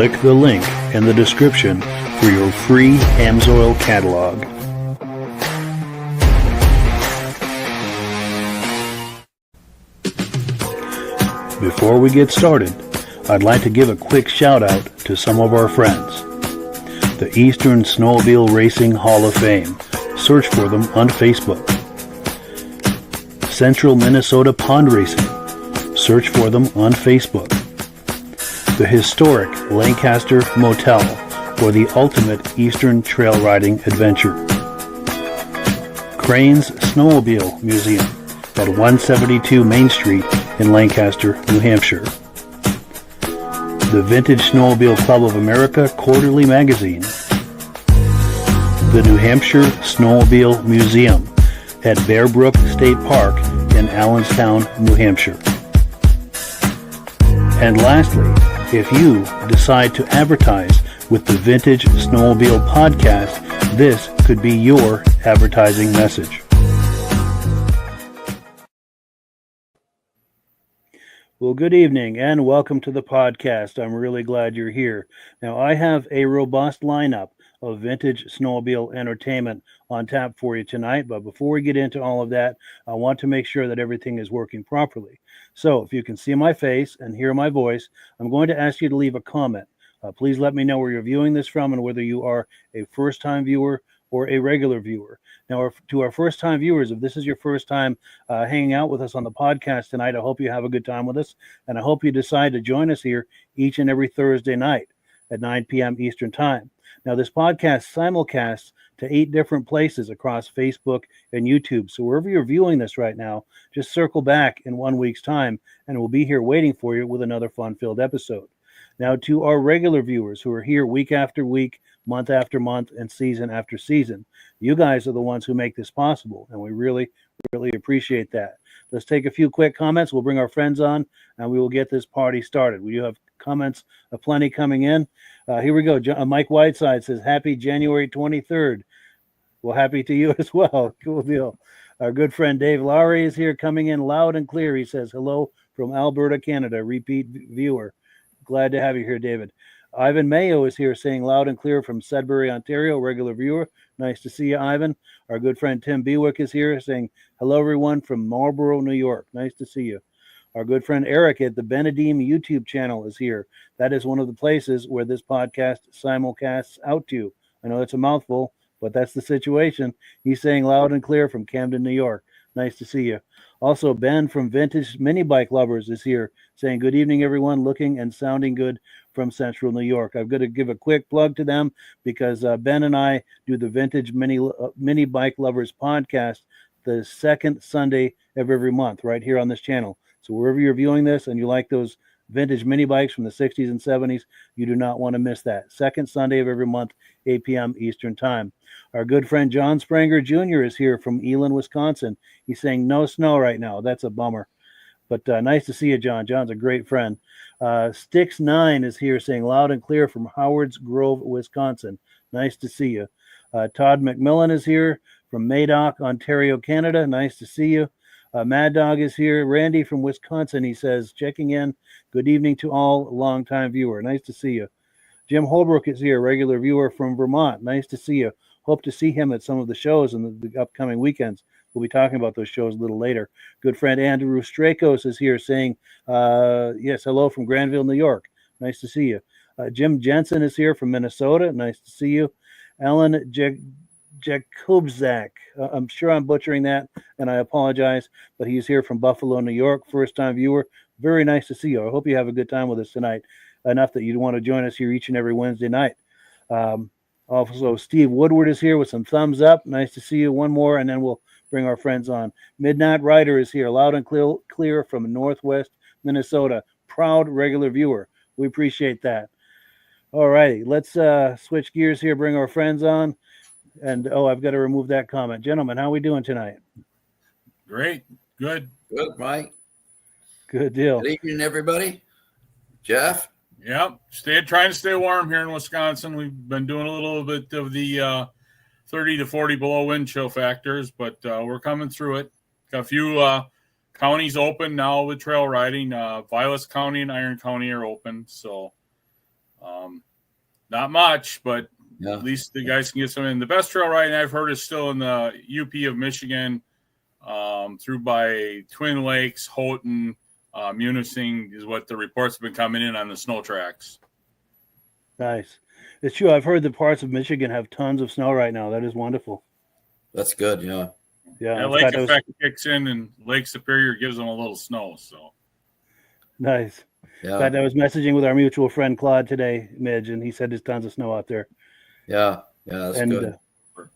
click the link in the description for your free Amsoil catalog. Before we get started, I'd like to give a quick shout out to some of our friends. The Eastern Snowmobile Racing Hall of Fame. Search for them on Facebook. Central Minnesota Pond Racing. Search for them on Facebook. The historic Lancaster Motel for the ultimate Eastern trail riding adventure. Crane's Snowmobile Museum at 172 Main Street in Lancaster, New Hampshire. The Vintage Snowmobile Club of America Quarterly Magazine. The New Hampshire Snowmobile Museum at Bear Brook State Park in Allenstown, New Hampshire. And lastly, if you decide to advertise with the Vintage Snowmobile Podcast, this could be your advertising message. Well, good evening and welcome to the podcast. I'm really glad you're here. Now, I have a robust lineup of vintage snowmobile entertainment on tap for you tonight. But before we get into all of that, I want to make sure that everything is working properly. So if you can see my face and hear my voice, I'm going to ask you to leave a comment. Please let me know where you're viewing this from and whether you are a first-time viewer or a regular viewer. Now, to our first-time viewers, if this is your first time hanging out with us on the podcast tonight, I hope you have a good time with us, and I hope you decide to join us here each and every Thursday night at 9 p.m. Eastern Time. Now, this podcast simulcasts to 8 different places across Facebook and YouTube. So wherever you're viewing this right now, just circle back in 1 week's time, and we'll be here waiting for you with another fun-filled episode. Now, to our regular viewers who are here week after week, month after month, and season after season, you guys are the ones who make this possible, and we really, really appreciate that. Let's take a few quick comments. We'll bring our friends on, and we will get this party started. We do have comments aplenty coming in. Here we go. Mike Whiteside says, happy January 23rd. Well, happy to you as well. Cool deal. Our good friend Dave Lowry is here coming in loud and clear. He says, hello from Alberta, Canada. Repeat viewer. Glad to have you here, David. Ivan Mayo is here saying loud and clear from Sudbury, Ontario, regular viewer. Nice to see you, Ivan. Our good friend Tim Bewick is here saying hello, everyone from Marlborough, New York. Nice to see you. Our good friend Eric at the Benedim YouTube channel is here. That is one of the places where this podcast simulcasts out to. I know it's a mouthful, but that's the situation. He's saying loud and clear from Camden, New York. Nice to see you. Also, Ben from Vintage Mini Bike Lovers is here saying good evening, everyone, looking and sounding good from Central New York. I've got to give a quick plug to them because Ben and I do the Vintage Mini Bike Lovers podcast the second Sunday of every month right here on this channel. So wherever you're viewing this and you like those vintage mini bikes from the 60s and 70s, you do not want to miss that. Second Sunday of every month, 8 p.m. Eastern Time. Our good friend John Spranger Jr. is here from Elin, Wisconsin. He's saying no snow right now. That's a bummer. But nice to see you, John. John's a great friend. Stix9 is here saying loud and clear from Howards Grove, Wisconsin. Nice to see you. Todd McMillan is here from Madoc, Ontario, Canada. Nice to see you. Mad Dog is here. Randy from Wisconsin, he says, checking in. Good evening to all, longtime viewer. Nice to see you. Jim Holbrook is here, regular viewer from Vermont. Nice to see you. Hope to see him at some of the shows in the upcoming weekends. We'll be talking about those shows a little later. Good friend Andrew Strakos is here saying, yes, hello from Granville, New York. Nice to see you. Jim Jensen is here from Minnesota. Nice to see you. Alan Jakubczak. I'm sure I'm butchering that, and I apologize, but he's here from Buffalo, New York. First-time viewer. Very nice to see you. I hope you have a good time with us tonight, enough that you'd want to join us here each and every Wednesday night. Also, Steve Woodward is here with some thumbs up. Nice to see you. One more, and then we'll bring our friends on. Midnight Rider is here, loud and clear from Northwest Minnesota. Proud regular viewer. We appreciate that. All righty, let's switch gears here, bring our friends on. And, I've got to remove that comment. Gentlemen, how are we doing tonight? Great. Good. Good, Mike. Good deal. Good evening, everybody. Jeff? Yep. Trying to stay warm here in Wisconsin. We've been doing a little bit of the 30 to 40 below wind chill factors, but we're coming through it. Got a few counties open now with trail riding. Vilas County and Iron County are open, so Not much, but Yeah. at least the guys can get some in. The best trail riding I've heard is still in the UP of Michigan, through by Twin Lakes, Houghton, Munising is what the reports have been coming in on the snow tracks. Nice. It's true. I've heard that parts of Michigan have tons of snow right now. That is wonderful. That's good. Yeah. Yeah. That In lake fact, effect kicks in, and Lake Superior gives them a little snow. So nice. In Yeah. fact, I was messaging with our mutual friend Claude today, Midge, and he said there's tons of snow out there. Yeah. That's And good.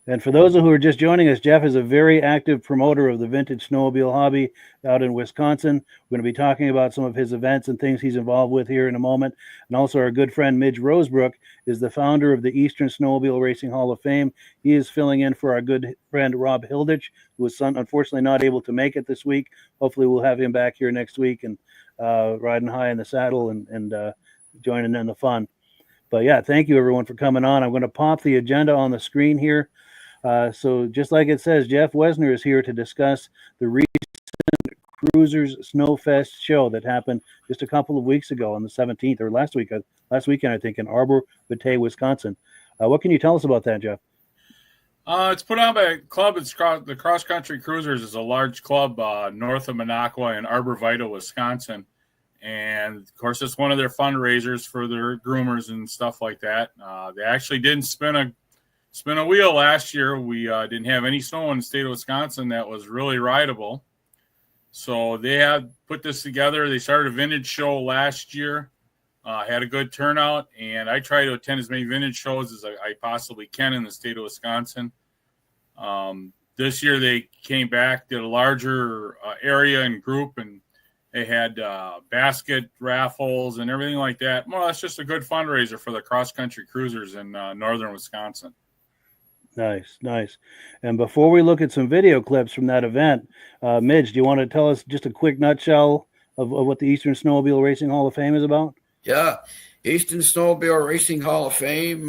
And for those who are just joining us, Jeff is a very active promoter of the vintage snowmobile hobby out in Wisconsin. We're going to be talking about some of his events and things he's involved with here in a moment. And also our good friend Midge Rosebrook is the founder of the Eastern Snowmobile Racing Hall of Fame. He is filling in for our good friend Rob Hilditch, who was unfortunately not able to make it this week. Hopefully we'll have him back here next week and riding high in the saddle and joining in the fun. But yeah, thank you everyone for coming on. I'm going to pop the agenda on the screen here. So just like it says, Jeff Wesner is here to discuss the recent Cruisers Snowfest Show that happened just a couple of weeks ago on the 17th, or last weekend, I think, in Arbor Vitae, Wisconsin. What can you tell us about that, Jeff? It's put on by a club. It's the Cross Country Cruisers is a large club north of Minocqua in Arbor Vitae, Wisconsin. And, of course, it's one of their fundraisers for their groomers and stuff like that. They actually didn't spin a wheel last year. We didn't have any snow in the state of Wisconsin that was really rideable. So they had put this together. They started a vintage show last year, had a good turnout, and I try to attend as many vintage shows as I possibly can in the state of Wisconsin. This year they came back, did a larger area and group, and they had basket raffles and everything like that. Well, that's just a good fundraiser for the cross-country cruisers in northern Wisconsin. Nice. And before we look at some video clips from that event, Midge, do you want to tell us just a quick nutshell of what the Eastern Snowmobile Racing Hall of Fame is about? Yeah. Eastern Snowmobile Racing Hall of Fame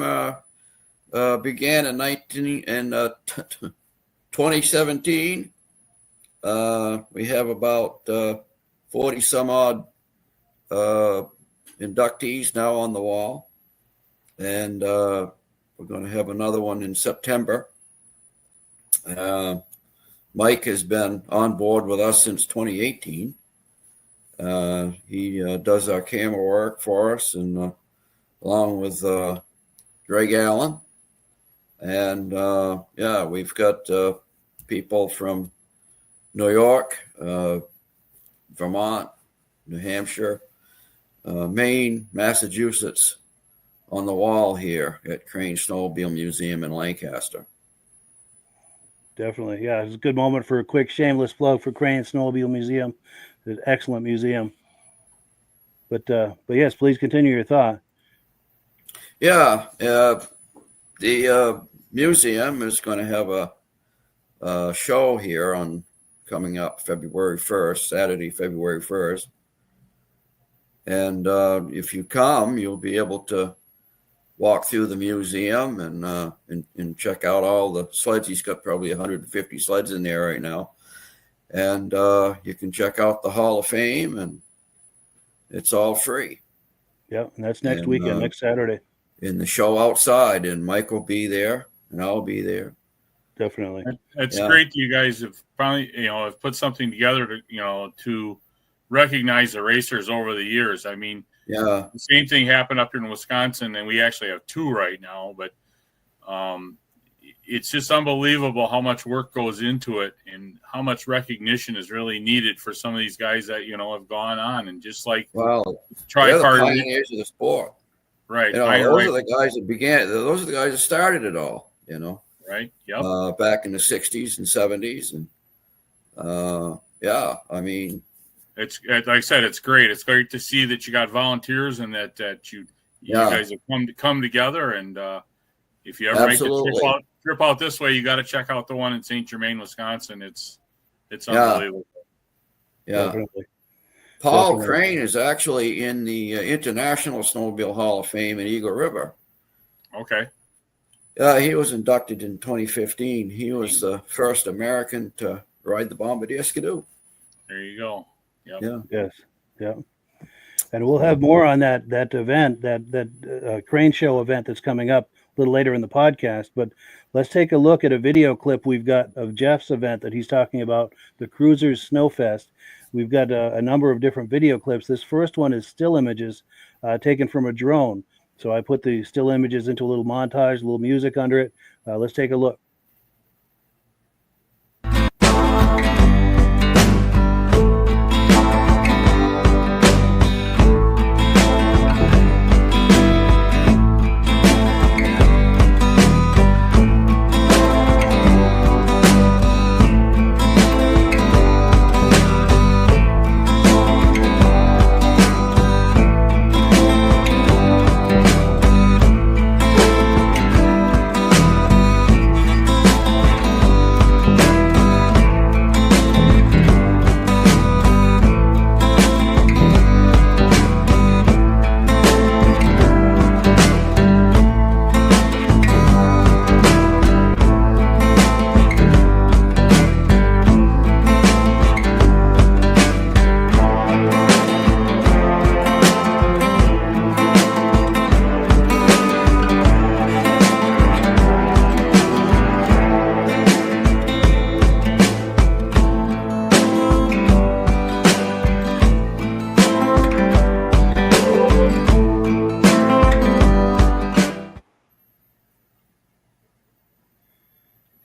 began in 2017. We have about 40 some odd inductees now on the wall. And we're going to have another one in September. Mike has been on board with us since 2018. He does our camera work for us, and along with Greg Allen. And we've got people from New York, Vermont, New Hampshire, Maine, Massachusetts on the wall here at Crane Snowmobile Museum in Lancaster. Definitely. Yeah, it's a good moment for a quick shameless plug for Crane Snowmobile Museum. It's an excellent museum. But yes, please continue your thought. Yeah, the museum is going to have a show here on coming up February 1st, Saturday, February 1st. And if you come, you'll be able to walk through the museum and check out all the sleds. He's got probably 150 sleds in there right now. And you can check out the Hall of Fame, and it's all free. Yeah, and that's next weekend, next Saturday. In the show outside, and Mike will be there, and I'll be there. Definitely. It's great that you guys have finally, have put something together to recognize the racers over the years. I mean, yeah, the same thing happened up here in Wisconsin, and we actually have two right now, but it's just unbelievable how much work goes into it and how much recognition is really needed for some of these guys that, have gone on. And just like, they're the pioneers of the sport. Right. Those are the guys that began, those are the guys that started it all, Right. Yep. Back in the 60s and 70s. And I mean, it's like I said, it's great. It's great to see that you got volunteers and that you guys have come together. And if you ever make the trip out this way, you got to check out the one in St. Germain, Wisconsin. It's unbelievable. Yeah. Definitely. Paul Crane is actually in the International Snowmobile Hall of Fame in Eagle River. Okay. He was inducted in 2015. He was the first American to ride the Bombardier Skidoo. There you go. Yep. Yeah. Yes. Yeah. And we'll have more on that event, that crane show event that's coming up a little later in the podcast. But let's take a look at a video clip we've got of Jeff's event that he's talking about, the Cruisers Snowfest. We've got a number of different video clips. This first one is still images taken from a drone. So I put the still images into a little montage, a little music under it. Let's take a look.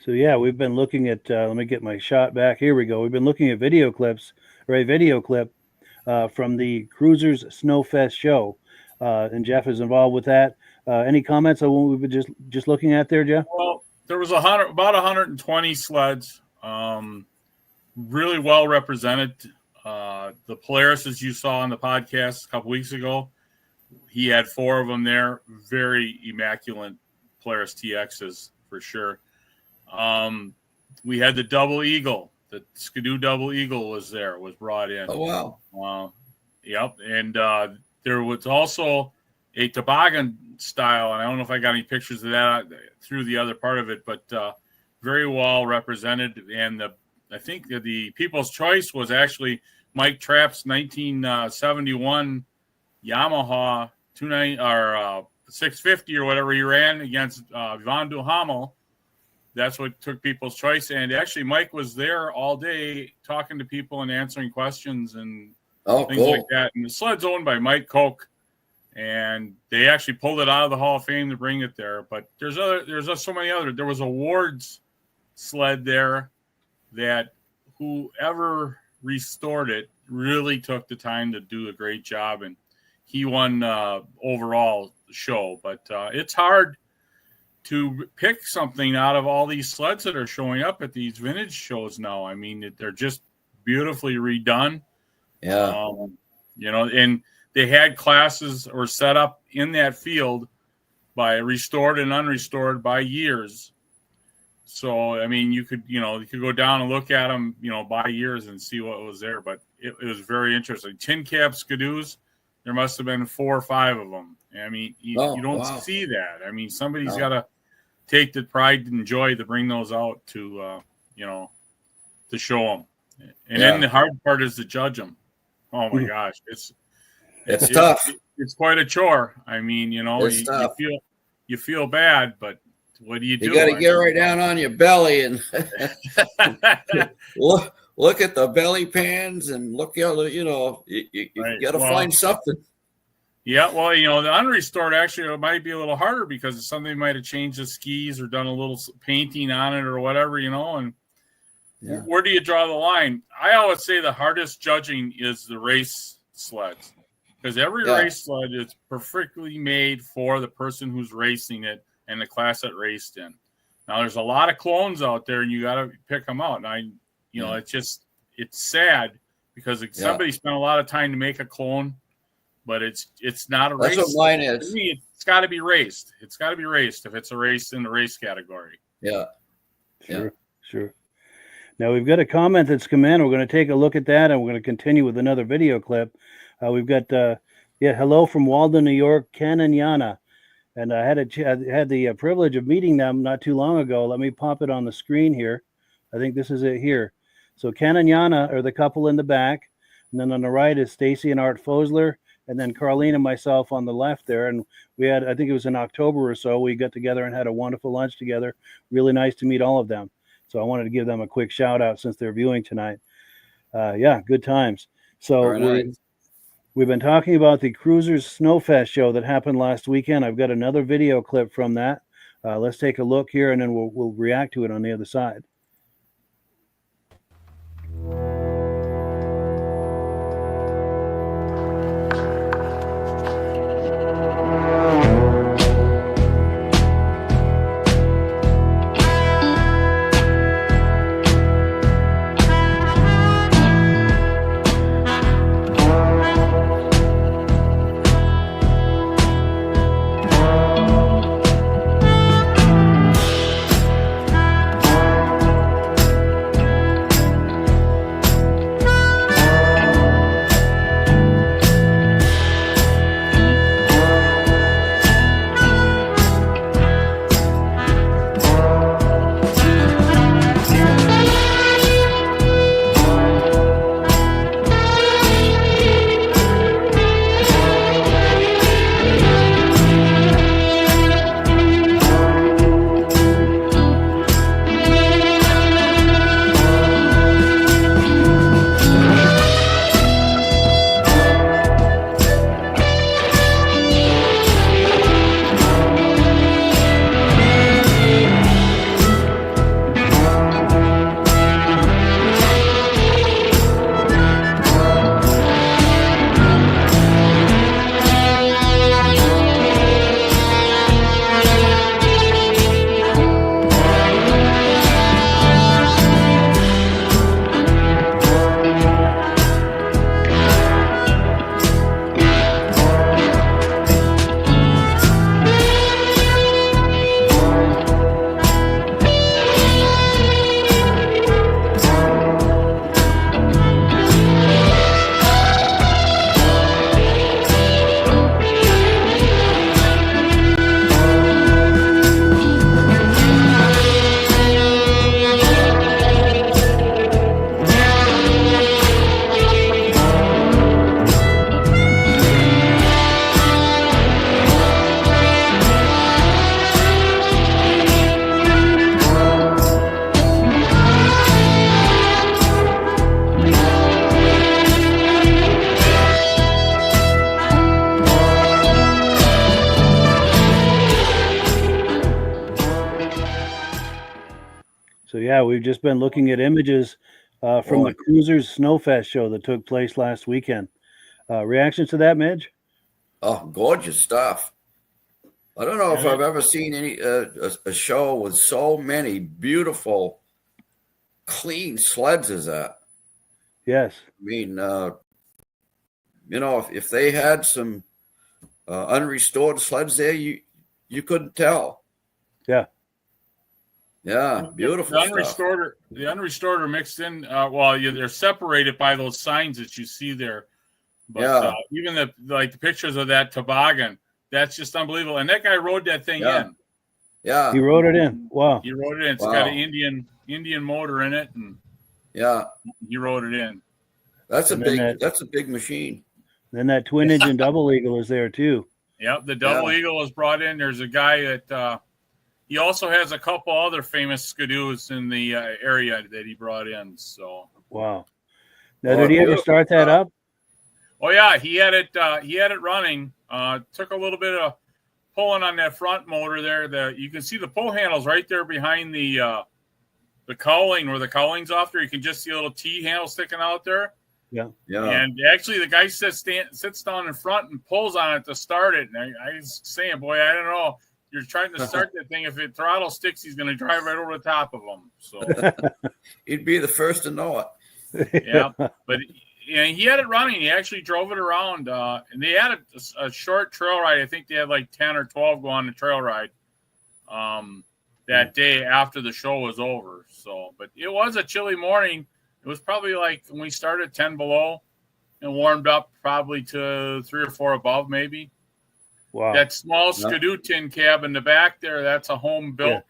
So yeah, we've been looking at, let me get my shot back. Here we go. We've been looking at video clips, or a video clip from the Cruisers Snowfest Show. And Jeff is involved with that. Any comments on what we've been just looking at there, Jeff? Well, there was about 120 sleds, really well represented. The Polaris, as you saw on the podcast a couple weeks ago, he had 4 of them there. Very immaculate Polaris TXs for sure. We had the Double Eagle. The Skidoo Double Eagle was brought in. Oh, wow. Yep. And there was also a toboggan style, and I don't know if I got any pictures of that through the other part of it, but very well represented. And I think that the People's Choice was actually Mike Trapp's 1971 Yamaha 650 or whatever he ran against Van Duhamel. That's what took People's Choice. And actually, Mike was there all day talking to people and answering questions and things like that. And the sled's owned by Mike Koch, and they actually pulled it out of the Hall of Fame to bring it there. But there's so many other. There was a Ward's sled there that whoever restored it really took the time to do a great job, and he won overall show. But it's hard to pick something out of all these sleds that are showing up at these vintage shows now. I mean, they're just beautifully redone. Yeah. And they had classes or set up in that field by restored and unrestored by years. So, I mean, you could go down and look at them, by years and see what was there. But it was very interesting. Tin cap Skidoos, there must have been 4 or 5 of them. I mean, you don't see that. I mean, somebody's got to take the pride and joy to bring those out to, to show them. And then the hard part is to judge them. Oh my gosh, it's tough. It's quite a chore. I mean, you feel bad, but what do? You got to get right down on your belly and look at the belly pans and look at you got to find something. Yeah, well, the unrestored actually it might be a little harder because somebody might have changed the skis or done a little painting on it or whatever, and where do you draw the line? I always say the hardest judging is the race sleds because every race sled is perfectly made for the person who's racing it and the class it raced in. Now, there's a lot of clones out there, and you got to pick them out. And it's sad because somebody spent a lot of time to make a clone. But it's not a race. That's what mine is. To me, it's got to be raced. It's got to be raced if it's a race in the race category. Yeah. Sure. Now we've got a comment that's come in. We're going to take a look at that, and we're going to continue with another video clip. We've got hello from Walden, New York, Ken and Yana, and I had the privilege of meeting them not too long ago. Let me pop it on the screen here. I think this is it here. So Ken and Yana are the couple in the back, and then on the right is Stacy and Art Fosler. and then Carlene and myself on the left there. And we had, I think it was in October or so, we got together and had a wonderful lunch together. Really nice to meet all of them. So I wanted to give them a quick shout out since they're viewing tonight. Yeah, good times. So we've been talking about the Cruisers Snowfest Show that happened last weekend. I've got another video clip from that. Let's take a look here, and then we'll react to it on the other side. So yeah, we've just been looking at images from the Cruisers Snowfest Show that took place last weekend. Reactions to that, Midge? Oh, gorgeous stuff. I don't know if I've ever seen a show with so many beautiful, clean sleds as that. Yes. I mean, if they had some unrestored sleds there, you couldn't tell. Yeah. Yeah, beautiful the unrestored are mixed in. They're separated by those signs that you see there. But even the pictures of that toboggan, that's just unbelievable. And that guy rode that thing in. Yeah, he rode it in. Wow, he rode it in. It's got an Indian motor in it, and he rode it in. That's a big machine. Then that twin engine double eagle is there too. Yep, the double eagle was brought in. There's a guy that he also has a couple other famous skidoos in the area that he brought in. So wow. Now, did he ever start that up? Oh yeah, he had it running. Took a little bit of pulling on that front motor there. You can see the pull handles right there behind the cowling, where the cowling's off there. You can just see a little T handle sticking out there. Yeah. And actually, the guy sits down in front and pulls on it to start it. And I was saying, boy, I don't know. You're trying to start that thing. If it throttle sticks, he's going to drive right over the top of them. So he'd be the first to know it. Yeah, but he had it running. He actually drove it around, and they had a short trail ride. I think they had like 10 or 12 go on the trail ride that day after the show was over. So, but it was a chilly morning. It was probably like when we started 10 below and warmed up probably to 3 or 4 above maybe. Wow. That small Skidoo tin cab in the back there, that's a home built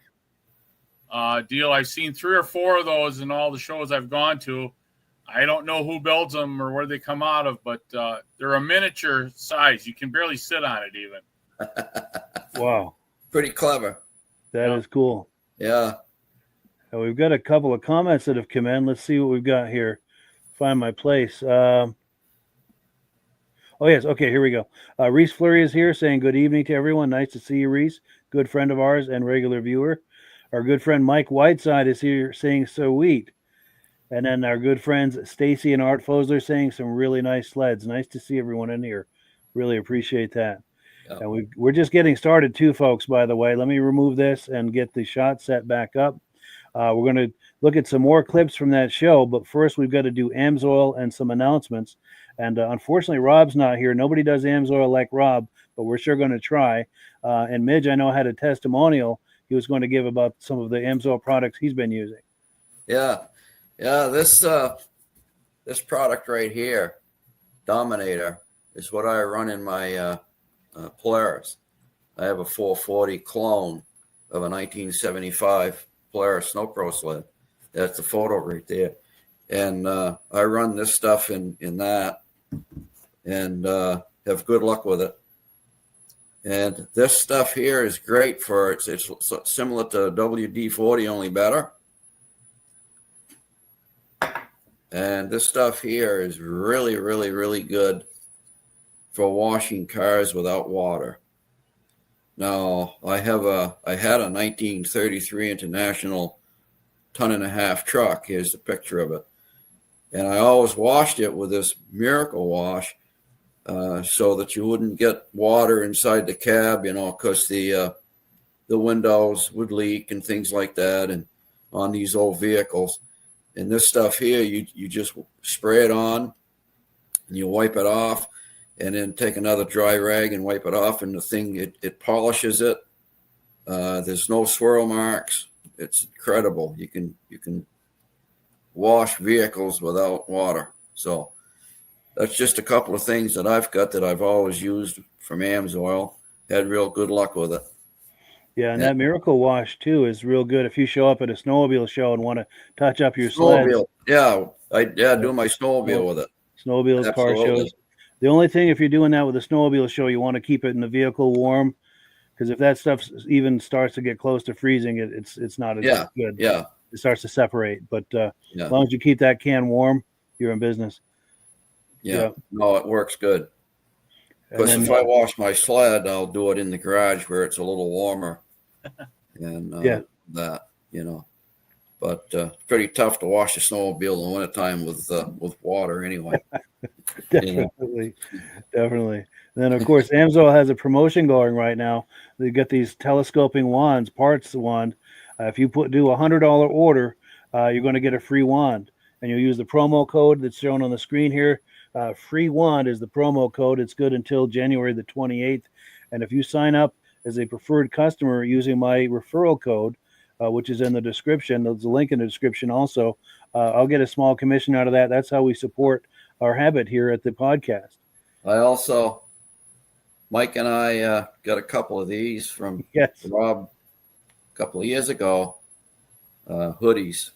deal. I've seen 3 or 4 of those in all the shows I've gone to. I don't know who builds them or where they come out of, but they're a miniature size. You can barely sit on it even. Wow. Pretty clever. That is cool. Yeah. And we've got a couple of comments that have come in. Let's see what we've got here. Find my place. Oh, yes. Okay, here we go. Reese Fleury is here saying good evening to everyone. Nice to see you, Reese. Good friend of ours and regular viewer. Our good friend Mike Whiteside is here saying sweet. And then our good friends Stacy and Art Fosler saying some really nice sleds. Nice to see everyone in here. Really appreciate that. Yeah. And we're just getting started too, folks, by the way. Let me remove this and get the shot set back up. We're going to look at some more clips from that show, but first we've got to do AMSOIL and some announcements. And unfortunately, Rob's not here. Nobody does AMSOIL like Rob, but we're sure going to try. And Midge, I know, had a testimonial he was going to give about some of the AMSOIL products he's been using. Yeah. This product right here, Dominator, is what I run in my Polaris. I have a 440 clone of a 1975 Polaris Snow Pro sled. That's the photo right there. And I run this stuff in that and have good luck with it. And this stuff here is great for it's similar to WD-40, only better. And this stuff here is really, really, really good for washing cars without water. Now, I had a 1933 International 1.5-ton truck. Here's a picture of it. And I always washed it with this Miracle Wash so that you wouldn't get water inside the cab, because the windows would leak and things like that, and on these old vehicles. And this stuff here, you just spray it on and you wipe it off, and then take another dry rag and wipe it off, and the thing, it polishes it. There's no swirl marks. It's incredible. You can wash vehicles without water. So that's just a couple of things that I've got that I've always used from AMSOIL. Had real good luck with it. Yeah, and that Miracle Wash, too, is real good if you show up at a snowmobile show and want to touch up your sled. Yeah, I do my snowmobile with it. Snowmobiles, car shows. The only thing, if you're doing that with a snowmobile show, you want to keep it in the vehicle warm, because if that stuff even starts to get close to freezing, it's not as good. Yeah. It starts to separate. But as long as you keep that can warm, you're in business. Yeah. No, it works good. Because if I wash my sled, I'll do it in the garage where it's a little warmer. And that. But it's pretty tough to wash a snowmobile in the wintertime with water anyway. Definitely. And then, of course, AMSOIL has a promotion going right now. They get these telescoping wands, parts wand. If you do a $100 order, you're going to get a free wand. And you'll use the promo code that's shown on the screen here. Free wand is the promo code. It's good until January the 28th. And if you sign up as a preferred customer using my referral code, which is in the description, there's a link in the description also, I'll get a small commission out of that. That's how we support our habit here at the podcast. Mike and I got a couple of these from Rob a couple of years ago, hoodies.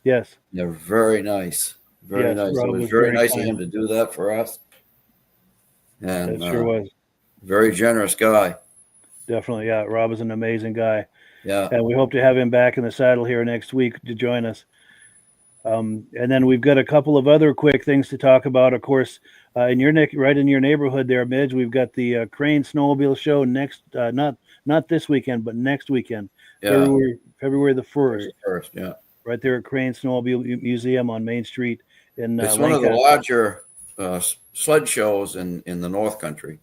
Yes. They're very nice. Very nice. Rob, it was very nice of him to do that for us. And it sure was. Very generous guy. Definitely, yeah. Rob is an amazing guy. Yeah. And we hope to have him back in the saddle here next week to join us. And then we've got a couple of other quick things to talk about. Of course, right in your neighborhood there, Midge, we've got the Crane Snowmobile Show next, not this weekend, but next weekend, February the 1st. Yeah. Right there at Crane Snowmobile Museum on Main Street. It's one of the larger sled shows in the North Country.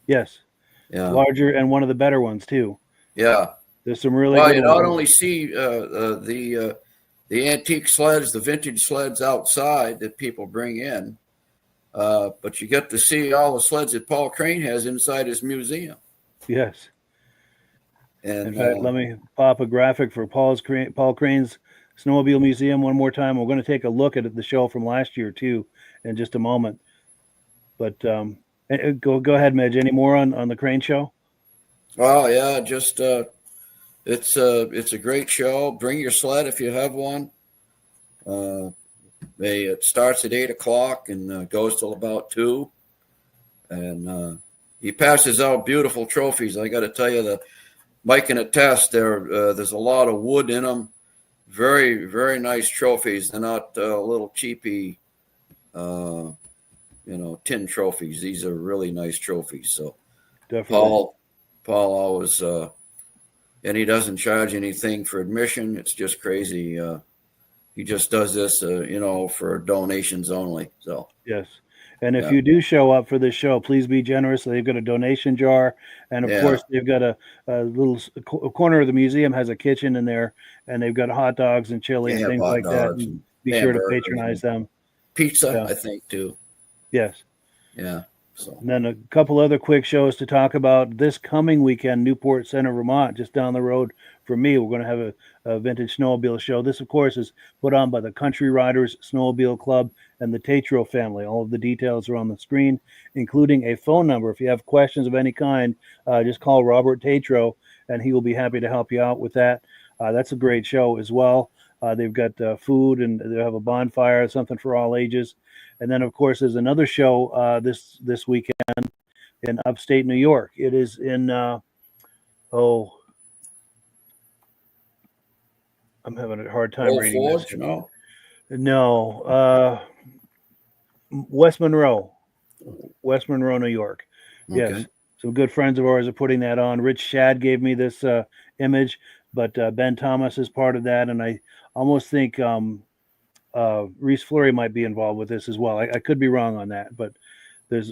Yes. Yeah. Larger and one of the better ones, too. Yeah. There's some really good you not only see the antique sleds, the vintage sleds outside that people bring in, but you get to see all the sleds that Paul Crane has inside his museum. Yes. And in fact, let me pop a graphic for Paul Crane's Snowmobile Museum one more time. We're going to take a look at the show from last year, too, in just a moment. But go ahead, Midge. Any more on the Crane show? Well, yeah, just it's a great show. Bring your sled if you have one. It starts at 8 o'clock and goes till about 2. And he passes out beautiful trophies. I got to tell you, Mike can attest, there's a lot of wood in them. Very, very nice trophies. They're not little cheapy, tin trophies. These are really nice trophies. So Definitely. Paul always, and he doesn't charge anything for admission. It's just crazy. He just does this, for donations only. So Yes. And if you do show up for this show, please be generous. They've got a donation jar. And, of course, they've got a little corner of the museum has a kitchen in there. And they've got hot dogs and chili and things like that. And be sure to patronize them. Pizza, I think, too. Yes. Yeah. So. And then a couple other quick shows to talk about this coming weekend, Newport Center, Vermont, just down the road from me. We're going to have a vintage snowmobile show. This, of course, is put on by the Country Riders Snowmobile Club and the Tatro family. All of the details are on the screen, including a phone number. If you have questions of any kind, just call Robert Tatro, and he will be happy to help you out with that. That's a great show as well. They've got food, and they have a bonfire, something for all ages. And then, of course, there's another show this weekend in upstate New York. It is in, I'm having a hard time reading this. No, West Monroe, New York. Okay. Yes, some good friends of ours are putting that on. Rich Shad gave me this image, but Ben Thomas is part of that, and I almost think Reese Fleury might be involved with this as well. I could be wrong on that, but there's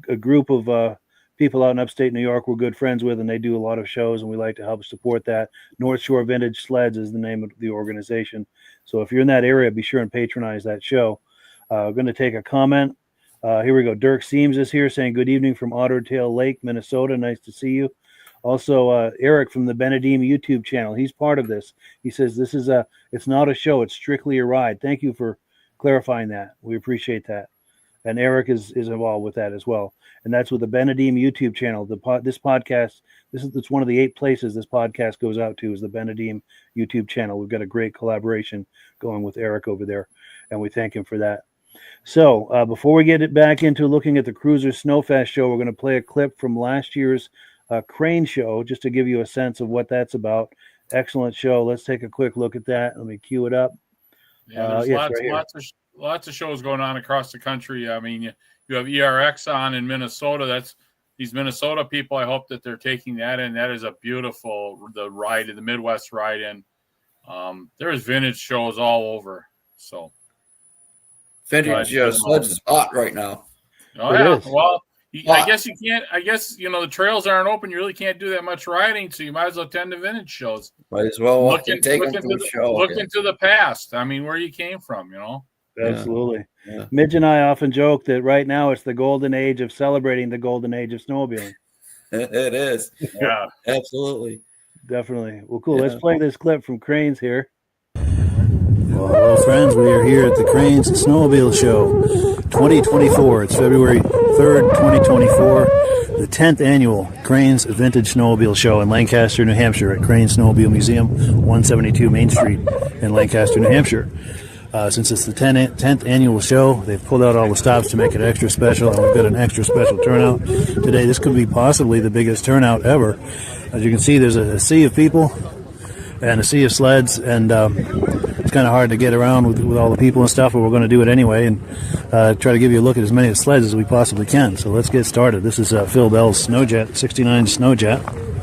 a group of people out in upstate New York we're good friends with, and they do a lot of shows, and we like to help support that. North Shore Vintage Sleds is the name of the organization. So if you're in that area, be sure and patronize that show. I'm going to take a comment. Here we go. Dirk Seams is here saying, good evening from Otter Tail Lake, Minnesota. Nice to see you. Also, Eric from the Benedim YouTube channel. He's part of this. He says, it's not a show. It's strictly a ride. Thank you for clarifying that. We appreciate that. And Eric is involved with that as well. And that's with the Benedim YouTube channel. This podcast, it's one of the 8 places this podcast goes out to is the Benedim YouTube channel. We've got a great collaboration going with Eric over there, and we thank him for that. So before we get it back into looking at the Cruisers Snowfest show, we're going to play a clip from last year's crane show just to give you a sense of what that's about. Excellent show. Let's take a quick look at that. Let me cue it up. Yeah, there's lots of shows going on across the country. I mean, you have ERX on in Minnesota. That's these Minnesota people. I hope that they're taking that in. That is a beautiful the Midwest ride in. There's vintage shows all over. So vintage sleds is hot right now. Oh yeah. Well, I guess you can't. I guess the trails aren't open. You really can't do that much riding, so you might as well attend the vintage shows. Might as well look into the past. I mean, where you came from, Absolutely. Yeah. Midge and I often joke that right now it's the golden age of celebrating the golden age of snowmobiling. It is. Yeah, absolutely. Definitely. Well, cool. Yeah. Let's play this clip from Cranes here. Well, hello, friends. We are here at the Cranes Snowmobile Show 2024. It's February 3rd, 2024, the 10th annual Cranes Vintage Snowmobile Show in Lancaster, New Hampshire at Cranes Snowmobile Museum, 172 Main Street in Lancaster, New Hampshire. Since it's the 10th annual show, they've pulled out all the stops to make it extra special, and we've got an extra special turnout today. This could be possibly the biggest turnout ever. As you can see, there's a sea of people and a sea of sleds, and it's kind of hard to get around with all the people and stuff, but we're going to do it anyway and try to give you a look at as many sleds as we possibly can. So let's get started. This is Phil Bell's Snowjet, 69 Snowjet.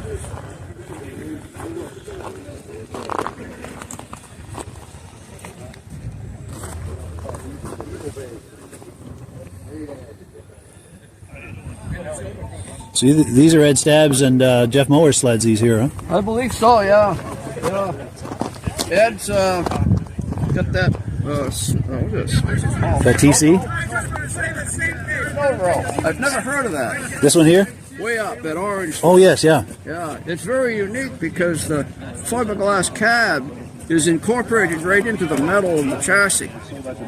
So these are Ed Stabbs and Jeff Mower's sleds, these here, huh? I believe so, yeah. Ed's got that, what is this? That TC? I've never heard of that. This one here? Way up, that orange. Oh, yes, yeah. Yeah, it's very unique because the fiberglass cab is incorporated right into the metal of the chassis.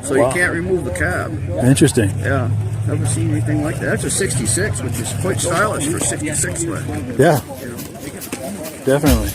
So you can't remove the cab. Interesting. Yeah. Never seen anything like that. That's a 66, which is quite stylish for a 66 sled. Yeah. Definitely.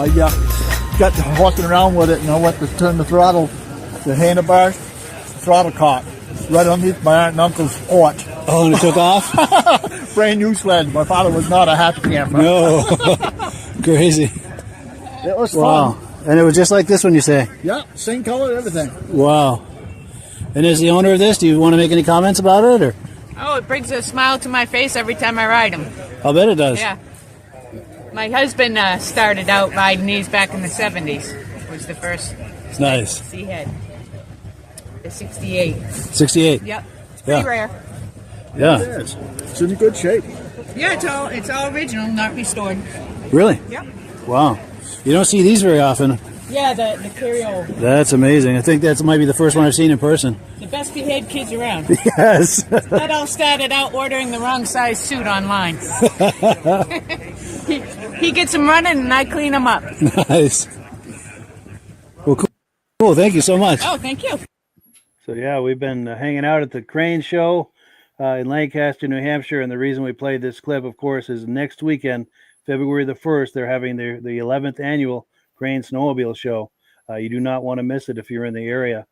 I got to walking around with it, and I went to turn the throttle, the handlebars, the throttle caught right underneath my aunt and uncle's porch. Oh, and it took off? Brand new sled. My father was not a happy camper. No. Crazy. It was Wow. fun. And it was just like this one, you say? Yeah, same color, everything. Wow. And as the owner of this, do you want to make any comments about it? Or? Oh, it brings a smile to my face every time I ride them. I'll bet it does. Yeah. My husband started out riding these back in the 70s. Was the first Nice. he had. The 68. 68. Yep. It's pretty Yeah. rare. Yeah. It is. It's in good shape. Yeah, it's all original, not restored. Really? Yep. Wow. You don't see these very often. Yeah, the carryover. That's amazing. I think that might be the first one I've seen in person. The best behaved kids around. Yes. That all started out ordering the wrong size suit online. he gets them running and I clean them up. Nice. Well, cool. Thank you so much. Oh, thank you. So, yeah, we've been hanging out at the Crane Show in Lancaster, New Hampshire. And the reason we played this clip, of course, is next weekend, February the 1st, they're having the 11th annual Crane Snowmobile Show. You do not want to miss it if you're in the area.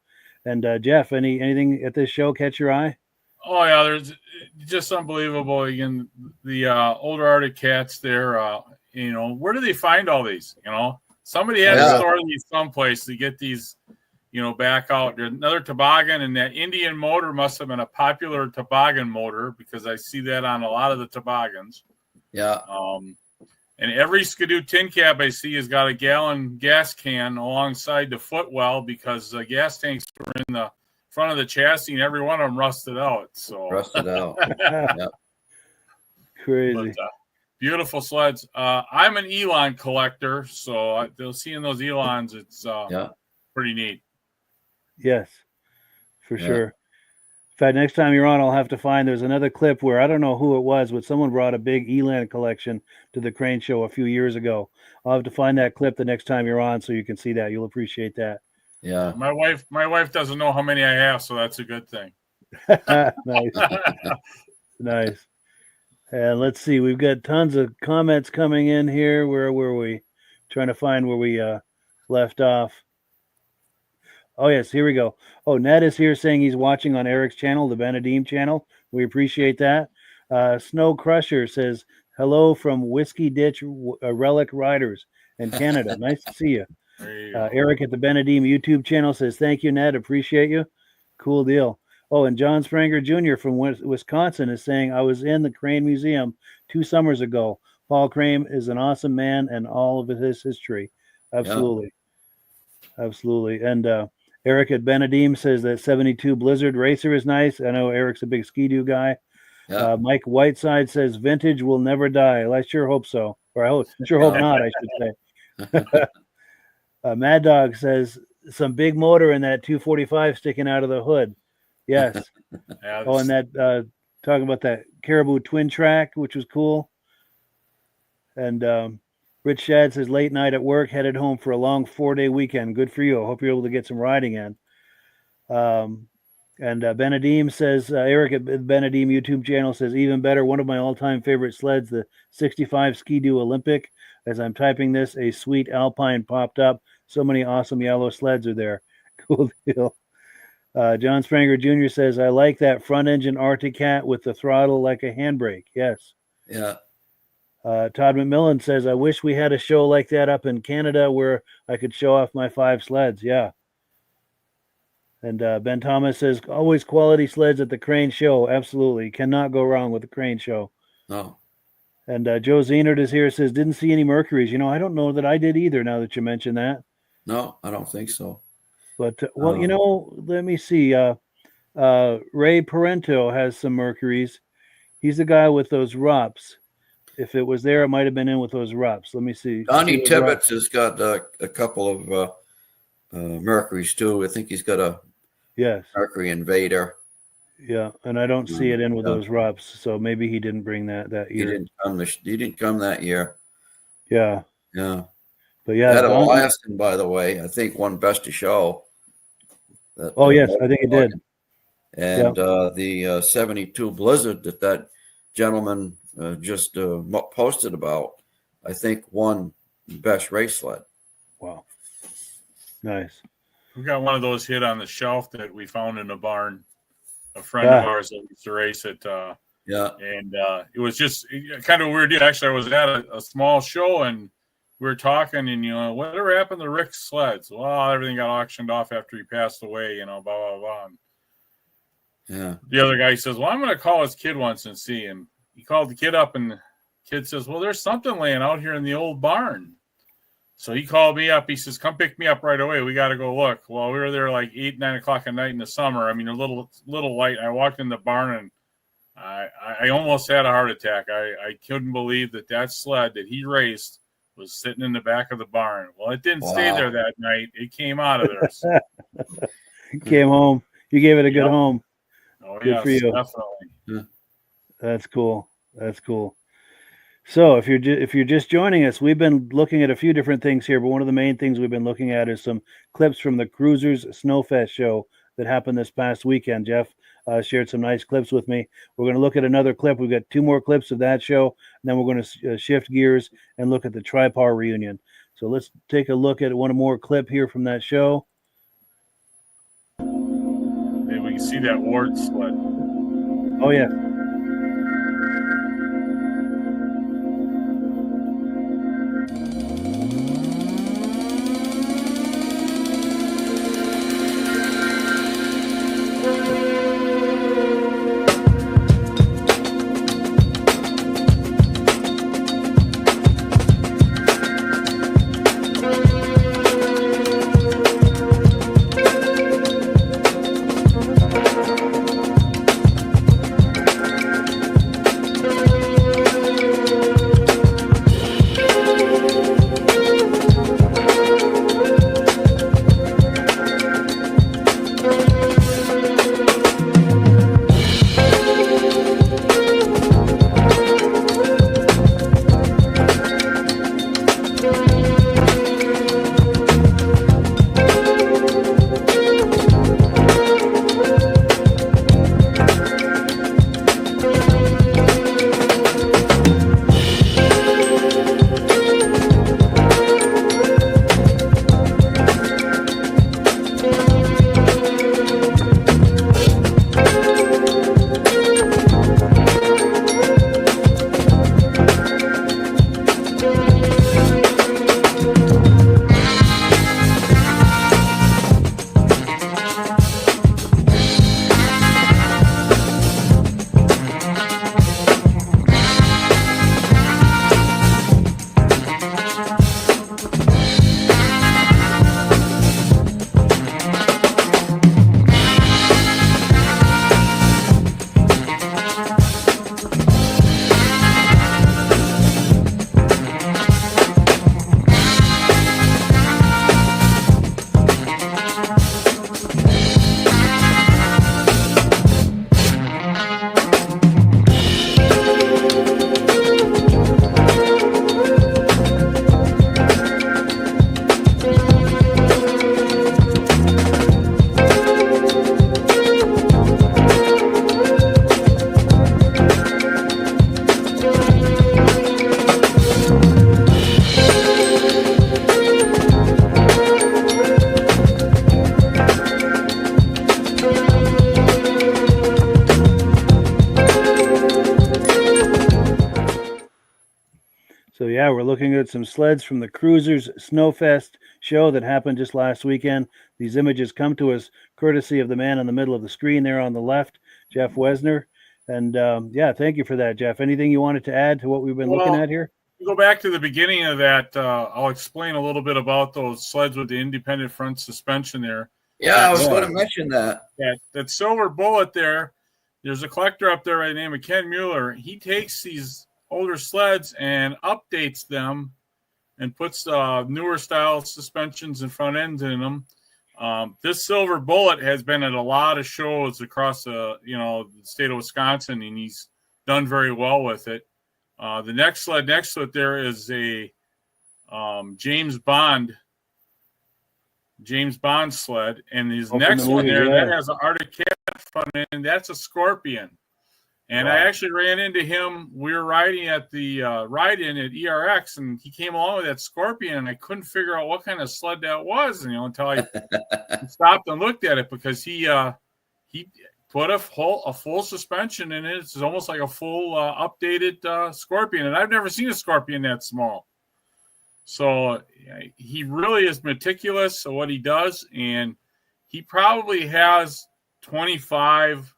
And Jeff, anything at this show catch your eye? Oh yeah, there's just unbelievable. Again, the older Arctic cats there. Where do they find all these? Somebody had to store these someplace to get these, back out. There's another toboggan, and that Indian motor must have been a popular toboggan motor because I see that on a lot of the toboggans. Yeah. And every Skidoo tin cap I see has got a gallon gas can alongside the footwell because the gas tanks were in the front of the chassis and every one of them rusted out. So Rusted out. Yeah. Crazy. But, beautiful sleds. I'm an Elon collector, so seeing those Elons, it's pretty neat. Yes, for sure. In fact, next time you're on, I'll have to find, there's another clip where I don't know who it was, but someone brought a big Elan collection to the Crane Show a few years ago. I'll have to find that clip the next time you're on so you can see that. You'll appreciate that. Yeah. My wife doesn't know how many I have, so that's a good thing. Nice. Nice. And let's see, we've got tons of comments coming in here. Where were we? Trying to find where we left off. Oh, yes, here we go. Oh, Ned is here saying he's watching on Eric's channel, the Benedim channel. We appreciate that. Snow Crusher says, hello from Whiskey Ditch Relic Riders in Canada. Nice to see you. Eric at the Benedim YouTube channel says, thank you, Ned. Appreciate you. Cool deal. Oh, and John Spranger Jr. from Wisconsin is saying, I was in the Crane Museum 2 summers ago. Paul Crane is an awesome man and all of his history. Absolutely. Yeah. Absolutely. And Eric at Benedim says that 72 Blizzard Racer is nice. I know Eric's a big Ski-Doo guy. Yeah. Mike Whiteside says vintage will never die. I sure hope so. Or I sure hope not, I should say. Mad Dog says some big motor in that 245 sticking out of the hood. Yes. Oh, and that talking about that Caribou twin track, which was cool. And Rich Shad says late night at work, headed home for a long 4-day weekend. Good for you. I hope you're able to get some riding in. And Benedim says, Eric at Benedim YouTube channel says, even better, one of my all-time favorite sleds, the 65 Ski-Doo Olympic. As I'm typing this, a sweet Alpine popped up. So many awesome yellow sleds are there. Cool deal. John Spranger Jr. says, I like that front engine Arctic Cat with the throttle like a handbrake. Yes. Yeah. Todd McMillan says, I wish we had a show like that up in Canada where I could show off my 5 sleds. Yeah. And Ben Thomas says, always quality sleds at the Crane Show. Absolutely. Cannot go wrong with the Crane Show. No. And Joe Zenert is here, says, didn't see any Mercuries. I don't know that I did either now that you mention that. No, I don't think so. But, let me see. Ray Parento has some Mercuries. He's the guy with those Rups. If it was there, it might have been in with those Rups. Let me see. Donnie Tibbetts has got a couple of Mercuries, too. I think he's got a Mercury Invader. Yeah, and I don't see it in with those Rups, so maybe he didn't bring that year. He didn't come that year. Yeah. Yeah. But yeah. That Alaskan, by the way, I think won Best of Show. Yes, I think it did. And the 72 Blizzard that gentleman just posted about, I think won best race sled. Wow. Nice. We got one of those hid on the shelf that we found in a barn. A friend of ours that used to race it. And it was just kind of a weird deal. Actually, I was at a small show and we were talking, and whatever happened to Rick's sleds? Well, everything got auctioned off after he passed away. Blah blah blah. And yeah. The other guy says, "Well, I'm going to call his kid once and see." And he called the kid up, and the kid says, "Well, there's something laying out here in the old barn." So he called me up. He says, "Come pick me up right away. We got to go look." Well, we were there like 8, 9 o'clock at night in the summer. I mean, a little light. I walked in the barn and I almost had a heart attack. I couldn't believe that sled that he raced was sitting in the back of the barn. Well, it didn't stay there that night. It came out of there. So. Came home. You gave it a good home. Oh, good for you. Definitely. Yeah. That's cool. That's cool. So if you're just joining us, we've been looking at a few different things here, but one of the main things we've been looking at is some clips from the Cruisers Snowfest Show that happened this past weekend. Jeff shared some nice clips with me. We're going to look at another clip. We've got 2 more clips of that show, and then we're going to shift gears and look at the Tri-Par reunion. So let's take a look at one more clip here from that show. Maybe we can see that Ward sled. Oh, yeah. So yeah, we're looking at some sleds from the Cruisers Snowfest show that happened just last weekend. These images come to us courtesy of the man in the middle of the screen there on the left, Jeff Wesner. And yeah, thank you for that, Jeff. Anything you wanted to add to what we've been looking at here? Go back to the beginning of that. I'll explain a little bit about those sleds with the independent front suspension there. Yeah, I was going to mention that. That silver bullet there, there's a collector up there by the name of Ken Mueller. He takes these older sleds and updates them and puts newer style suspensions and front ends in them. This silver bullet has been at a lot of shows across the state of Wisconsin, and he's done very well with it. The next sled next to it there is a James Bond sled, and his next one there that has an Arctic Cat front end. That's a Scorpion, And Wow. I actually ran into him. We were riding at the ride-in at ERX, and he came along with that Scorpion, and I couldn't figure out what kind of sled that was, until I stopped and looked at it, because he put a full suspension in it. It's almost like a full updated Scorpion, and I've never seen a Scorpion that small. So he really is meticulous of what he does, and he probably has 25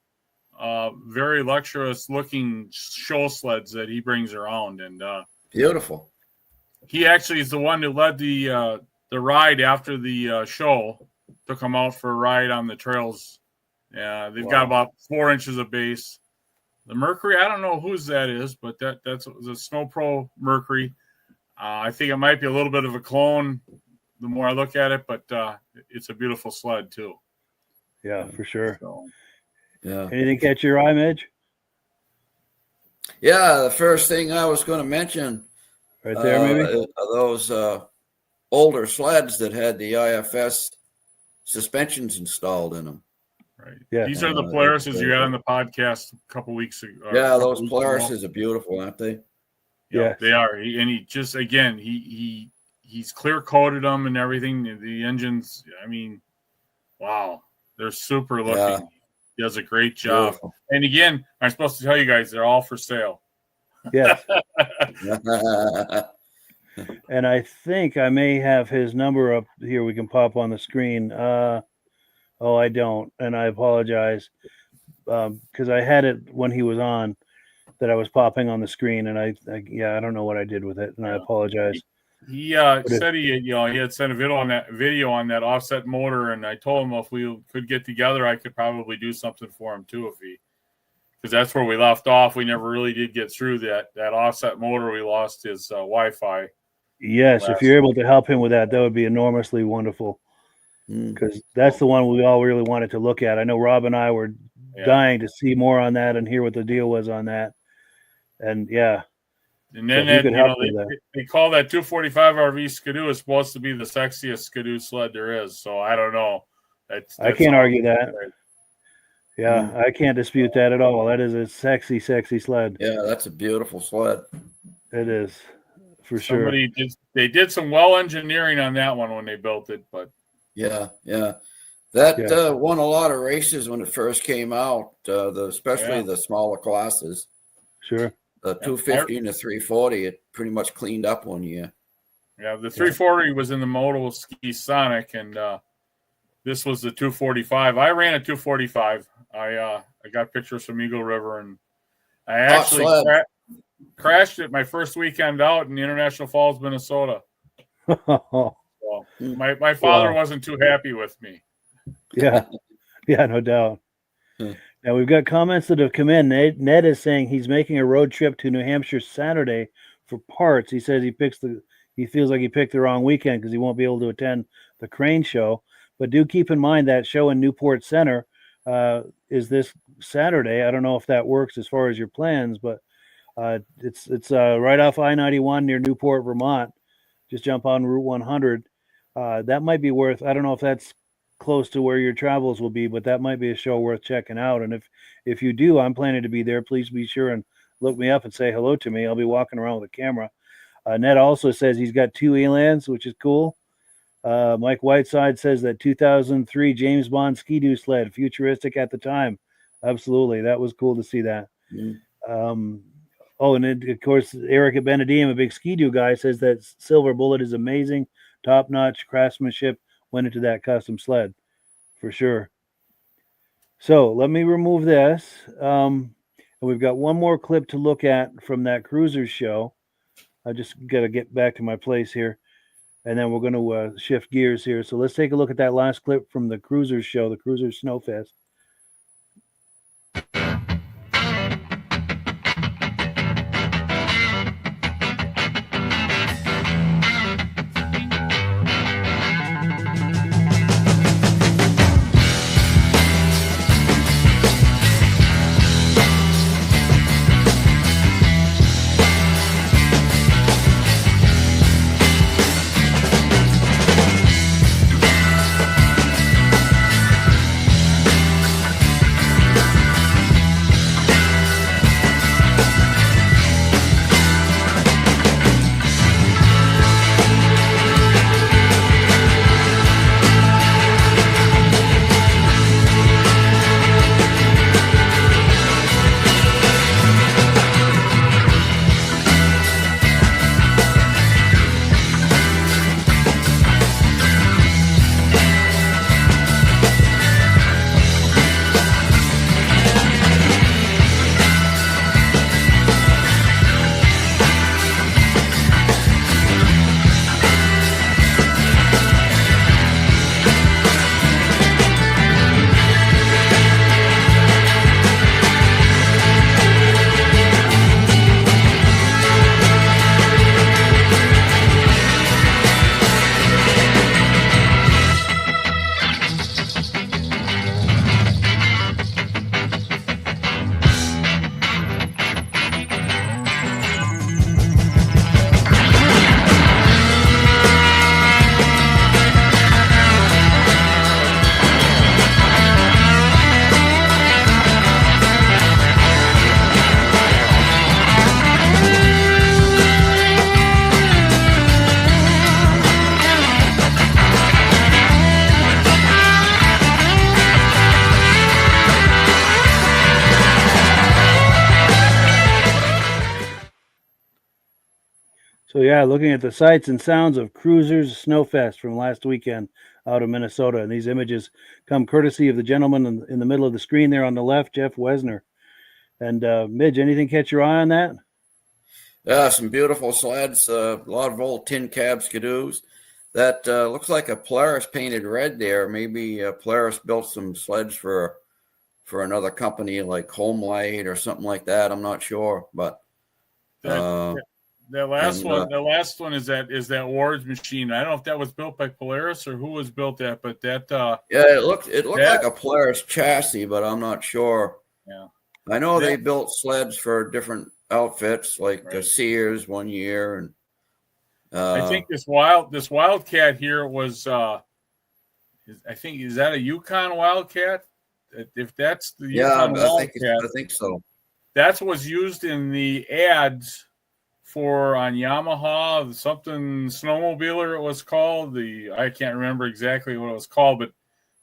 very luxurious looking show sleds that he brings around, and Beautiful. he actually is the one that led the ride after the show. Took him out for a ride on the trails. They've got about 4 inches of base. The Mercury, I don't know whose that is, but that's the Snow Pro Mercury. I think it might be a little bit of a clone the more I look at it, but it's a beautiful sled too. Yeah, for sure. So, Yeah. Anything catch your eye, Midge? Yeah, the first thing I was going to mention Right there, maybe? are those older sleds that had the IFS suspensions installed in them. right. Yeah. These are the Polaris's you had on the podcast a couple weeks ago. Yeah, those Polaris's are beautiful, aren't they? Yeah, Yes. they are. He just, again, he's clear coated them and everything. The engines, I mean, wow, they're super looking. Yeah. He does a great job. Beautiful. And again, I'm supposed to tell you guys, they're all for sale. Yes. And I think I may have his number up here. We can pop on the screen. I don't, and I apologize because I had it when he was on that I was popping on the screen, and I don't know what I did with it, and I apologize. He said he had sent a video on that offset motor, and I told him if we could get together, I could probably do something for him too, because that's where we left off. We never really did get through that offset motor. We lost his Wi-Fi. Yes, if you're able to help him with that, that would be enormously wonderful, because that's the one we all really wanted to look at. I know Rob and I were dying to see more on that and hear what the deal was on that, and yeah. And then they call that 245 RV Skidoo is supposed to be the sexiest Skidoo sled there is. So I don't know. I can't argue that. Yeah, I can't dispute that at all. That is a sexy, sexy sled. Yeah, that's a beautiful sled. It is, for sure. They did some well engineering on that one when they built it, but Yeah. That won a lot of races when it first came out, especially the smaller classes. Sure. The 250 and the 340, it pretty much cleaned up one year. Yeah, the 340 was in the Moto Ski Sonic, and this was the 245. I ran a 245. I got pictures from Eagle River, and I actually crashed it my first weekend out in International Falls, Minnesota. So my father wasn't too happy with me. Yeah, no doubt. Now we've got comments that have come in. Ned is saying he's making a road trip to New Hampshire Saturday for parts. He says he feels like he picked the wrong weekend because he won't be able to attend the Crane show. But do keep in mind that show in Newport Center is this Saturday. I don't know if that works as far as your plans, but it's right off I-91 near Newport, Vermont. Just jump on Route 100. That might be worth. I don't know if that's close to where your travels will be, but that might be a show worth checking out. And if you do, I'm planning to be there. Please be sure and look me up and say hello to me. I'll be walking around with a camera. Ned also says he's got 2 Elans, which is cool. Mike Whiteside says that 2003 James Bond Ski-Doo sled, futuristic at the time. Absolutely. That was cool to see that. And then, of course, Eric at Benedium, a big Ski-Doo guy, says that Silver Bullet is amazing. Top-notch craftsmanship went into that custom sled for sure. So let me remove this. And we've got one more clip to look at from that Cruisers show. I just got to get back to my place here. And then we're going to shift gears here. So let's take a look at that last clip from the Cruisers show, the Cruisers Snowfest. So yeah, looking at the sights and sounds of Cruisers Snowfest from last weekend out of Minnesota, and these images come courtesy of the gentleman in the middle of the screen there on the left, Jeff Wesner. And Midge, anything catch your eye on that? Yeah, some beautiful sleds, a lot of old tin cab skidoos. That looks like a Polaris painted red there. Maybe Polaris built some sleds for another company like Homelight or something like that. I'm not sure, but the last one is that Ward's machine. I don't know if that was built by Polaris or who was built that, but that it looked like a Polaris chassis, but I'm not sure. Yeah, I know they built sleds for different outfits, like Sears one year, and I think this Wildcat here was I think, is that a Yukon Wildcat? If that's the Yukon Wildcat, I think so. That's what was used in the ads on Yamaha, something snowmobiler it was called. I can't remember exactly what it was called, but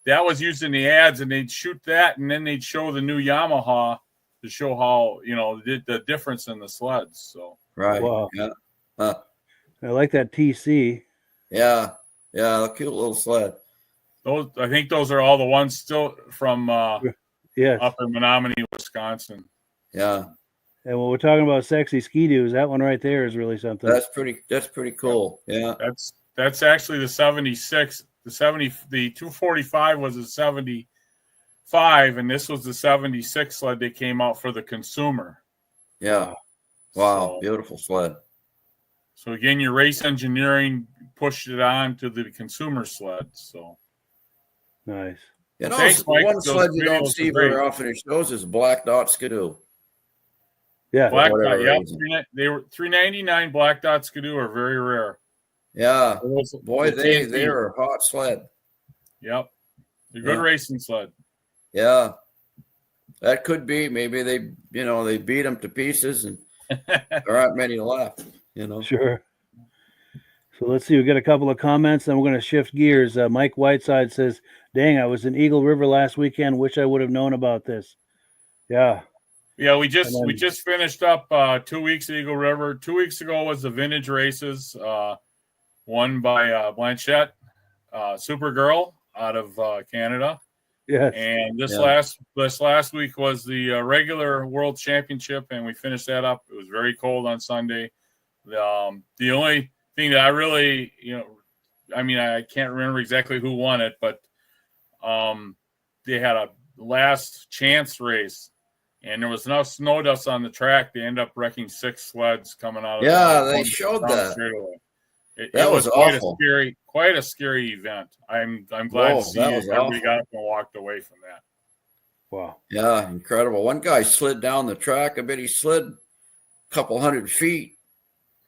that was used in the ads, and they'd shoot that, and then they'd show the new Yamaha to show how, the difference in the sleds. So right. Wow. Yeah. I like that TC. Yeah. Yeah. A cute little sled. I think those are all the ones still from Yes. Upper Menominee, Wisconsin. Yeah. And when we're talking about sexy ski-doos, that one right there is really something. That's pretty cool. Yeah. That's actually the 76. The 245 was a 75, and this was the 76 sled they came out for the consumer. Yeah. Wow. Beautiful sled. So again, your race engineering pushed it on to the consumer sled. So nice. Thanks, Mike. One sled you don't see very often in shows is Black Dot Skidoo. Yeah. Black Dot. Yeah. They were $399 Black Dot Skidoo are very rare. Yeah. Boy, they're a hot sled. Yep. They're good racing sled. Yeah. That could be. Maybe they beat them to pieces and there aren't many left, Sure. So let's see. We got a couple of comments, then we're going to shift gears. Mike Whiteside says, dang, I was in Eagle River last weekend. Wish I would have known about this. Yeah. Yeah, we just finished up 2 weeks at Eagle River. 2 weeks ago was the vintage races, won by Blanchette, Supergirl out of Canada. Yes. And this last week was the regular World Championship, and we finished that up. It was very cold on Sunday. The only thing that I really, I can't remember exactly who won it, but they had a last chance race, and there was enough snow dust on the track. They ended up wrecking 6 sleds coming out of they showed that. That was awful. Quite a scary event. I'm glad to see everybody got up and walked away from that. Wow. Yeah, incredible. One guy slid down the track. I bet he slid a couple hundred feet.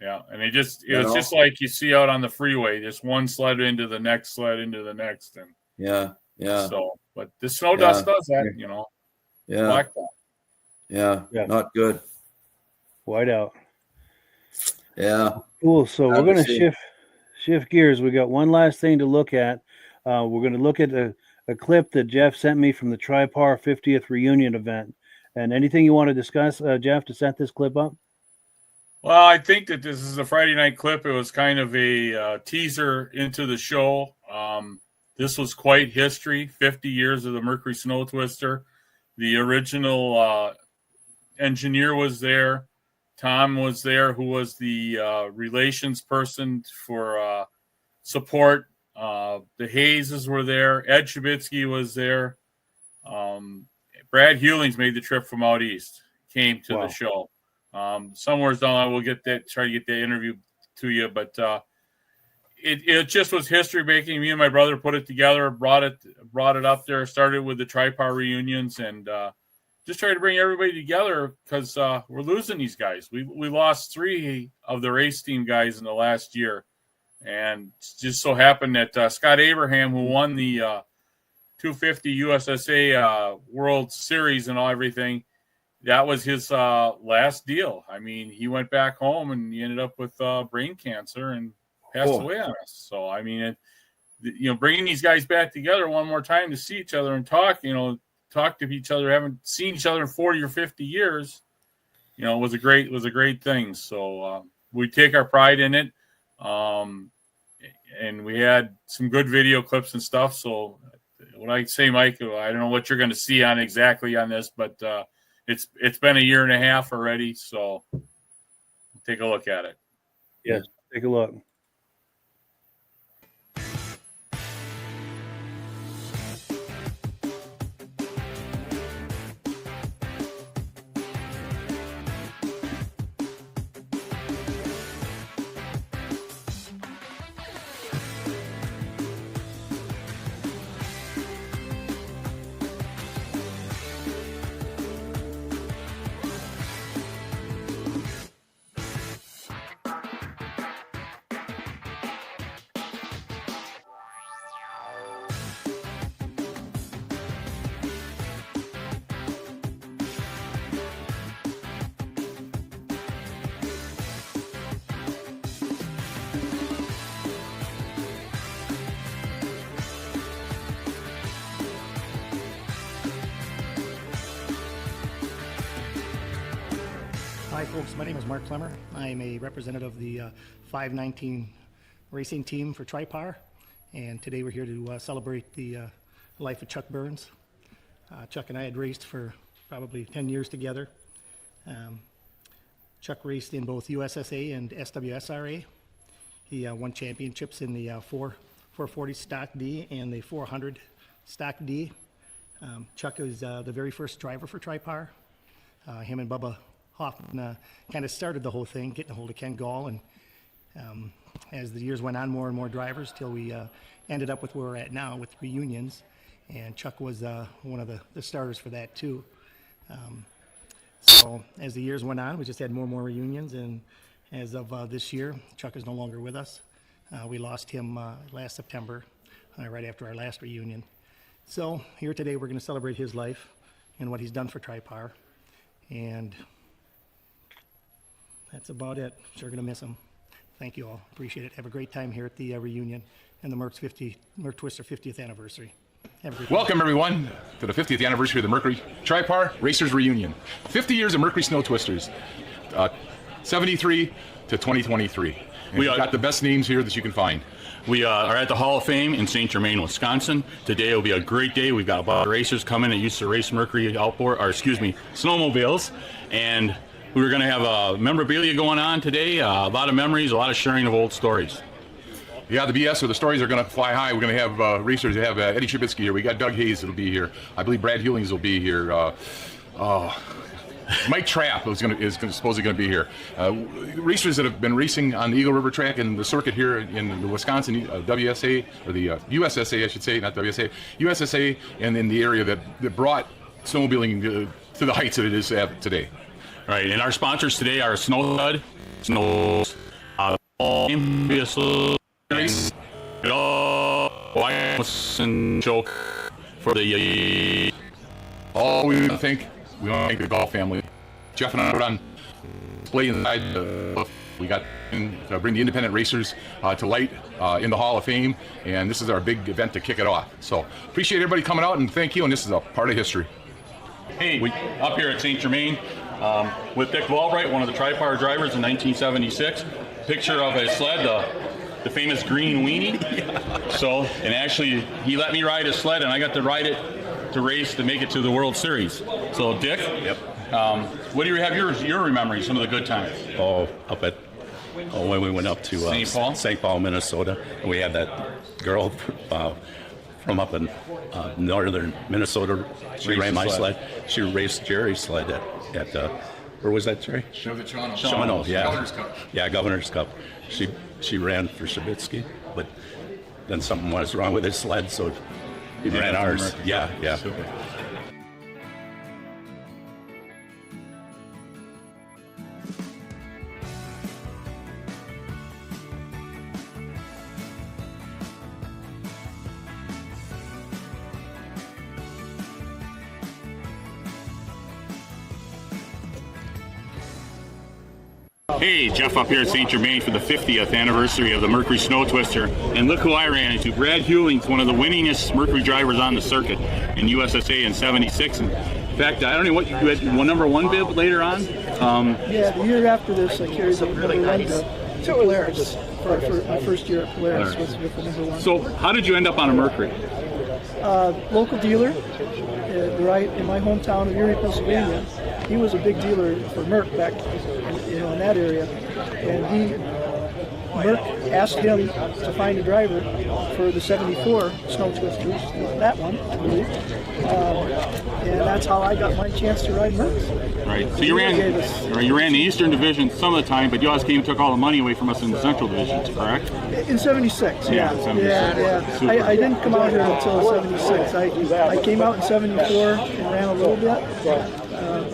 Yeah, and it was just like you see out on the freeway, just one sled into the next, and yeah. So, but the snow dust does that, Yeah. Black dot. Yeah, not good. White out. Yeah. Cool. So we're going to shift gears. We got one last thing to look at. We're going to look at a clip that Jeff sent me from the Tripar 50th reunion event. And anything you want to discuss, Jeff, to set this clip up? Well, I think that this is a Friday night clip. It was kind of a teaser into the show. This was quite history, 50 years of the Mercury Snow Twister. The original engineer was there. Tom was there, who was the relations person for support. The Hayeses were there. Ed Shabitsky was there. Brad Hewlings made the trip from out east, came to the show. Somewhere down the line, we'll try to get that interview to you. But it just was history making. Me and my brother put it together, brought it up there, started with the Tripar reunions, and just try to bring everybody together because we're losing these guys. We lost 3 of the race team guys in the last year. And it just so happened that Scott Abraham, who won the 250 USSA World Series and everything, that was his last deal. I mean, he went back home and he ended up with brain cancer and passed away on us. So, I mean, bringing these guys back together one more time to see each other and talk to each other, haven't seen each other in 40 or 50 years, was a great thing. So we take our pride in it. And we had some good video clips and stuff. So what I say, Mike, I don't know what you're going to see on exactly on this, but it's been a year and a half already. So take a look at it. Yes, take a look. Hi folks, my name is Mark Clemmer. I am a representative of the 519 racing team for Tripar, and today we're here to celebrate the life of Chuck Burns. Chuck and I had raced for probably 10 years together. Chuck raced in both USSA and SWSRA. He won championships in the 440 Stock D and the 400 Stock D. Chuck was the very first driver for Tripar. Him and Bubba Hoffman kind of started the whole thing, getting a hold of Ken Gall, and as the years went on, more and more drivers till we ended up with where we're at now with reunions, and Chuck was one of the starters for that too. So as the years went on, we just had more and more reunions, and as of this year, Chuck is no longer with us. We lost him last September, right after our last reunion. So here today, we're going to celebrate his life and what he's done for Tripar, and that's about it. Sure going to miss him. Thank you all. Appreciate it. Have a great time here at the reunion and the Merc Twister 50th anniversary. Have a great Welcome, everyone, to the 50th anniversary of the Mercury Tripar Racers Reunion. 50 years of Mercury Snow Twisters, 73 to 2023. And we've got the best names here that you can find. We are at the Hall of Fame in St. Germain, Wisconsin. Today will be a great day. We've got a lot of racers coming that used to race Mercury snowmobiles. And we're going to have memorabilia going on today, a lot of memories, a lot of sharing of old stories. Yeah, the BS or the stories are going to fly high. We're going to have racers. We have Eddie Trubisky here. We got Doug Hayes that'll be here. I believe Brad Hewlings will be here. Mike Trapp is supposedly going to be here. Racers that have been racing on the Eagle River track and the circuit here in the Wisconsin WSA, or the USSA, I should say, not WSA, USSA, and in the area that brought snowmobiling to the heights that it is today. Right, and our sponsors today are Snowstud, Snow, and Choke for the. All we want to thank the golf family. Jeff and I put on display inside. We got to bring the independent racers to light in the Hall of Fame, and this is our big event to kick it off. So appreciate everybody coming out, and thank you. And this is a part of history. Hey, we up here at St. Germain with Dick Walbright, one of the Tripar drivers in 1976. Picture of a sled, the famous green weenie. So, and actually, he let me ride his sled, and I got to ride it to race to make it to the World Series. So, Dick, what do you have your memories, some of the good times? When we went up to St. Paul, Minnesota, and we had that girl from up in northern Minnesota. She ran my sled. She raced Jerry's sled at where was that, Jerry? Shawano, yeah. Governor's Cup. Yeah, Governor's Cup. She ran for Shabitsky, but then something was wrong with his sled, so he ran ours. Yeah. Super. Hey, Jeff up here at St. Germain for the 50th anniversary of the Mercury Snow Twister. And look who I ran into. Brad Hewlings, one of the winningest Mercury drivers on the circuit in USSA in 76. In fact, I don't know what you had, number one bib later on? Yeah, the year after this, I carried the number one to Polaris for my first year at Polaris with the number one. So how did you end up on a Mercury? Local dealer, right in my hometown of Erie, Pennsylvania. He was a big dealer for Merck back, in that area, and Merck asked him to find a driver for the '74 Snow Twisters, that one, I believe. And that's how I got my chance to ride Mercs. Right. So you ran the Eastern Division some of the time, but you always came and took all the money away from us in the Central Divisions, correct? In '76, Yeah, 76. Yeah. I didn't come out here until '76. I came out in '74 and ran a little bit,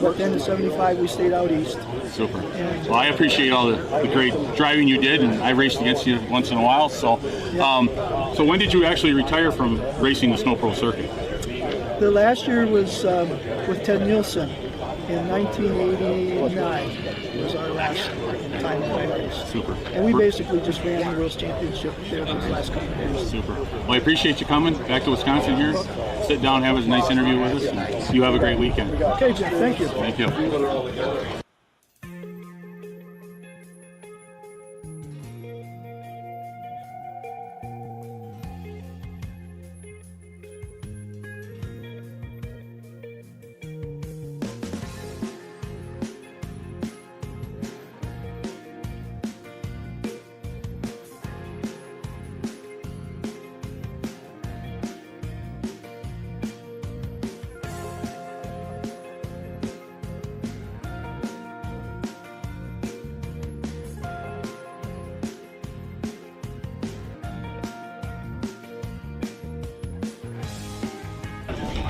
but then in '75 we stayed out east. Super. Well, I appreciate all the great driving you did, and I raced against you once in a while. So, so when did you actually retire from racing the Snow Pro circuit? The last year was with Ted Nielsen in 1989. Was our last time that we raced. Super. And we basically just ran the World Championship there those last couple of years. Super. Well, I appreciate you coming back to Wisconsin here. Sit down, have a nice interview with us, and you have a great weekend. Okay, Jim. Thank you. Thank you.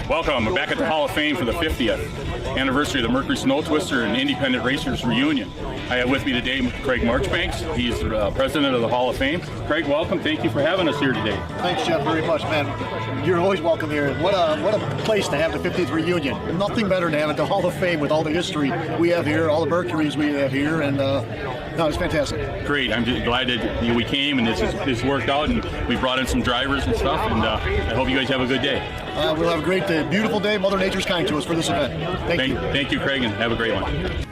Welcome. We're back at the Hall of Fame for the 50th anniversary of the Mercury Snow Twister and Independent Racers Reunion. I have with me today Craig Marchbanks. He's the president of the Hall of Fame. Craig, welcome. Thank you for having us here today. Thanks, Jeff, very much, man. You're always welcome here. What a place to have the 50th reunion. Nothing better than have it, the Hall of Fame with all the history we have here, all the Mercuries we have here, and no, it's fantastic. Great. I'm just glad that we came and this worked out, and we brought in some drivers and stuff, and I hope you guys have a good day. We'll have a great, beautiful day. Mother Nature's kind to us for this event. Thank you. Thank you, Craig, and have a great one.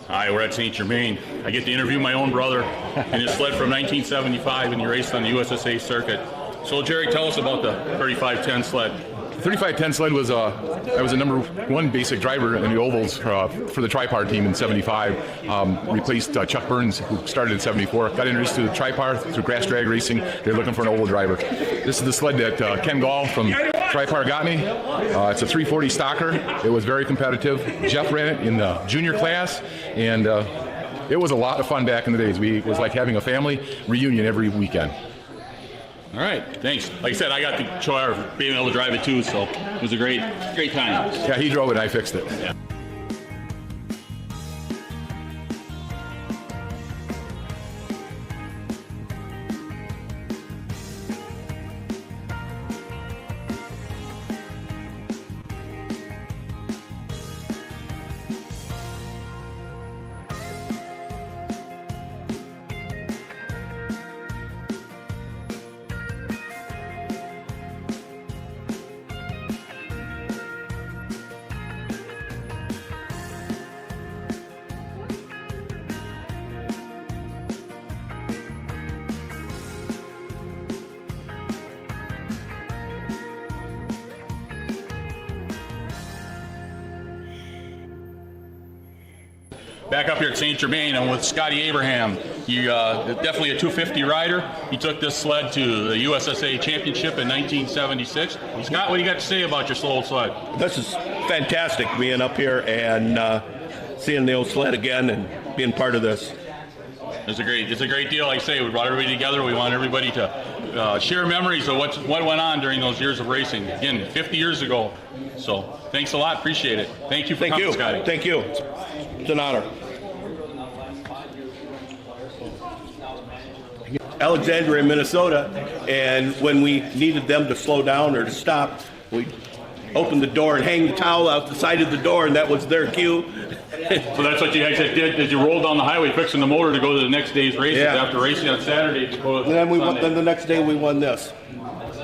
Hi, we're at St. Germain. I get to interview my own brother in his sled from 1975, and he raced on the USSA circuit. So, Jerry, tell us about the 3510 sled. The 3510 sled was I was a number one basic driver in the ovals for the Tripar team in '75. Replaced Chuck Burns, who started in '74. Got introduced to the Tripar through grass drag racing. They're looking for an oval driver. This is the sled that Ken Gall from Tripar got me. It's a 340 stocker. It was very competitive. Jeff ran it in the junior class, and it was a lot of fun back in the days. It was like having a family reunion every weekend. All right, thanks. Like I said, I got the joy of being able to drive it too, so it was a great time. Yeah, he drove it, I fixed it. Yeah. Back up here at St. Germain, I'm with Scotty Abraham. He definitely a 250 rider. He took this sled to the USSA Championship in 1976. Scott, what do you got to say about your old sled? This is fantastic, being up here and seeing the old sled again and being part of this. It's a great deal. Like I say, we brought everybody together. We want everybody to share memories of what went on during those years of racing. Again, 50 years ago. So thanks a lot. Appreciate it. Thank you for coming, Scotty. Thank you. It's an honor. Alexandria, Minnesota, and when we needed them to slow down or to stop, we opened the door and hang the towel out the side of the door, and that was their cue. So that's what you guys did, is you rolled down the highway fixing the motor to go to the next day's races after racing on Saturday. To go Then the next day we won this.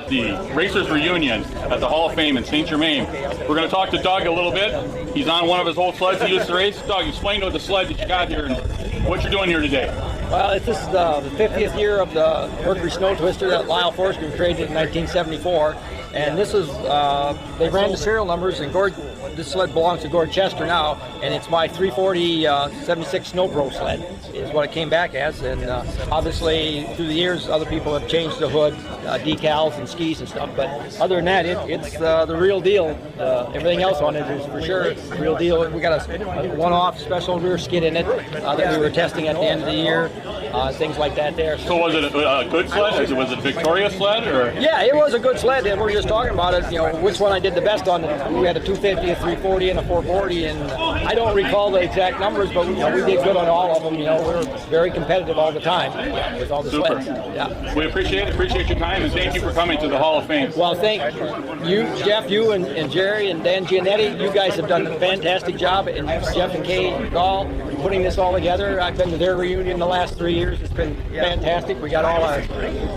The Racers Reunion at the Hall of Fame in St. Germain. We're going to talk to Doug a little bit. He's on one of his old sleds he used to race. Doug, explain to us the sled that you got here and what you're doing here today. Well, this is the 50th year of the Mercury Snow Twister that Lyle Forstner created in 1974. And this is, they ran the serial numbers, and this sled belongs to Gord Chester now, and it's my 340 76 Snow Pro sled is what it came back as. And obviously, through the years, other people have changed the hood, decals and skis and stuff. But other than that, it's the real deal. Everything else on it is for sure the real deal. We got a one-off special rear skid in it that we were testing at the end of the year. Things like that there. So was it a good sled? Was it a Victoria sled? Or? Yeah, it was a good sled, and we're just talking about it, which one I did the best on. We had a 250, a 340, and a 440, and I don't recall the exact numbers, but we did good on all of them. We're very competitive all the time with all the sleds. Yeah. We appreciate your time, and thank you for coming to the Hall of Fame. Well, thank you, Jeff, you and Jerry and Dan Giannetti. You guys have done a fantastic job, and Jeff and Kay Gall putting this all together. I've been to their reunion the last 3 years. It's been fantastic. We got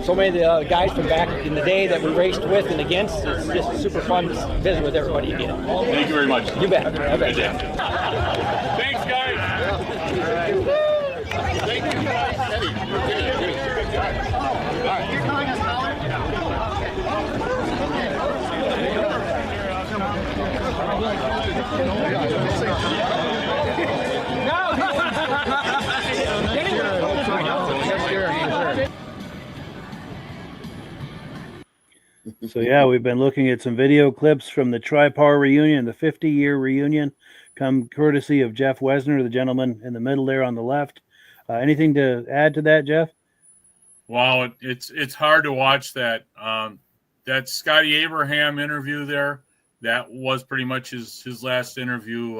so many of the guys from back in the day that we raced with and against. It's just super fun to visit with everybody again. Thank you very much. You bet. Good day. Thanks, guys. Thank you, So yeah, we've been looking at some video clips from the Tri-Par reunion, the 50-year reunion, come courtesy of Jeff Wesner, the gentleman in the middle there on the left. Anything to add to that, Jeff? Wow, it's hard to watch that. That Scotty Abraham interview there, that was pretty much his last interview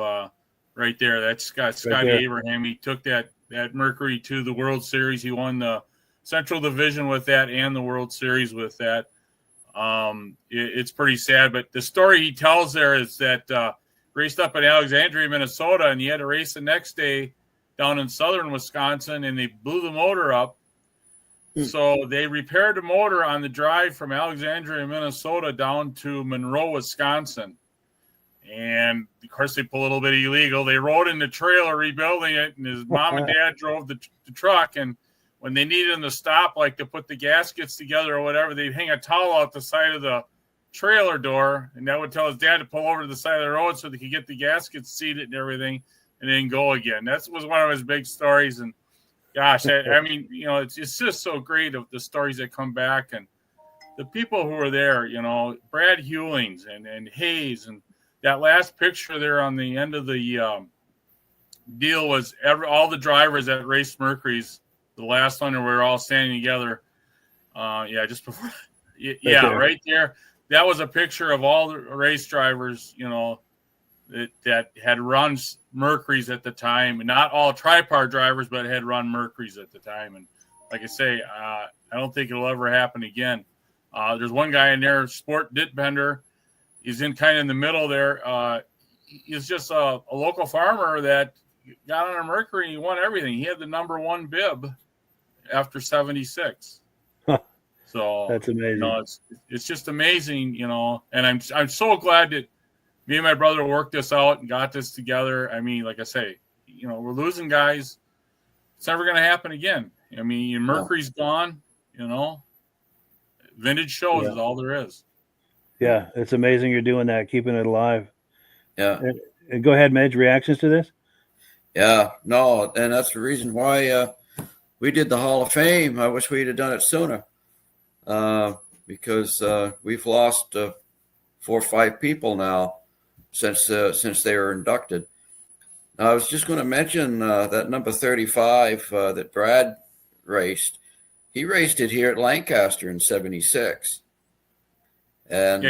right there. That's Scotty right there. Abraham. He took that Mercury to the World Series. He won the Central Division with that and the World Series with that. It's pretty sad, but the story he tells there is that raced up in Alexandria, Minnesota, and he had to race the next day down in southern Wisconsin, and they blew the motor up. So they repaired the motor on the drive from Alexandria, Minnesota down to Monroe, Wisconsin. And, of course, they pulled a little bit illegal. They rode in the trailer rebuilding it, and his mom and dad drove the truck. And when they needed him to stop, like to put the gaskets together or whatever, they'd hang a towel out the side of the trailer door, and that would tell his dad to pull over to the side of the road so they could get the gaskets seated and everything and then go again. That was one of his big stories. And, gosh, I mean, it's just so great of the stories that come back. And the people who were there, Brad Hewlings and Hayes, and that last picture there on the end of the deal was all the drivers that raced Mercury's, the last one, where we were all standing together. Just before. Right there. That was a picture of all the race drivers, that had run Mercury's at the time. And not all Tri-Par drivers, but had run Mercury's at the time. And like I say, I don't think it'll ever happen again. There's one guy in there, Sport Ditbender. He's in kind of in the middle there. He's just a local farmer that got on a Mercury and he won everything. He had the number one bib after 76. So that's amazing. It's just amazing, and I'm so glad that me and my brother worked this out and got this together. I mean, like I say, we're losing guys. It's never going to happen again. I mean, Mercury's gone, Vintage shows is all there is. Yeah, it's amazing you're doing that, keeping it alive. Yeah. And go ahead, Midge, reactions to this? Yeah, no, and that's the reason why we did the Hall of Fame. I wish we'd have done it sooner because we've lost 4 or 5 people now since they were inducted. Now, I was just going to mention that number 35 that Brad raced. he raced it here at Lancaster in '76, and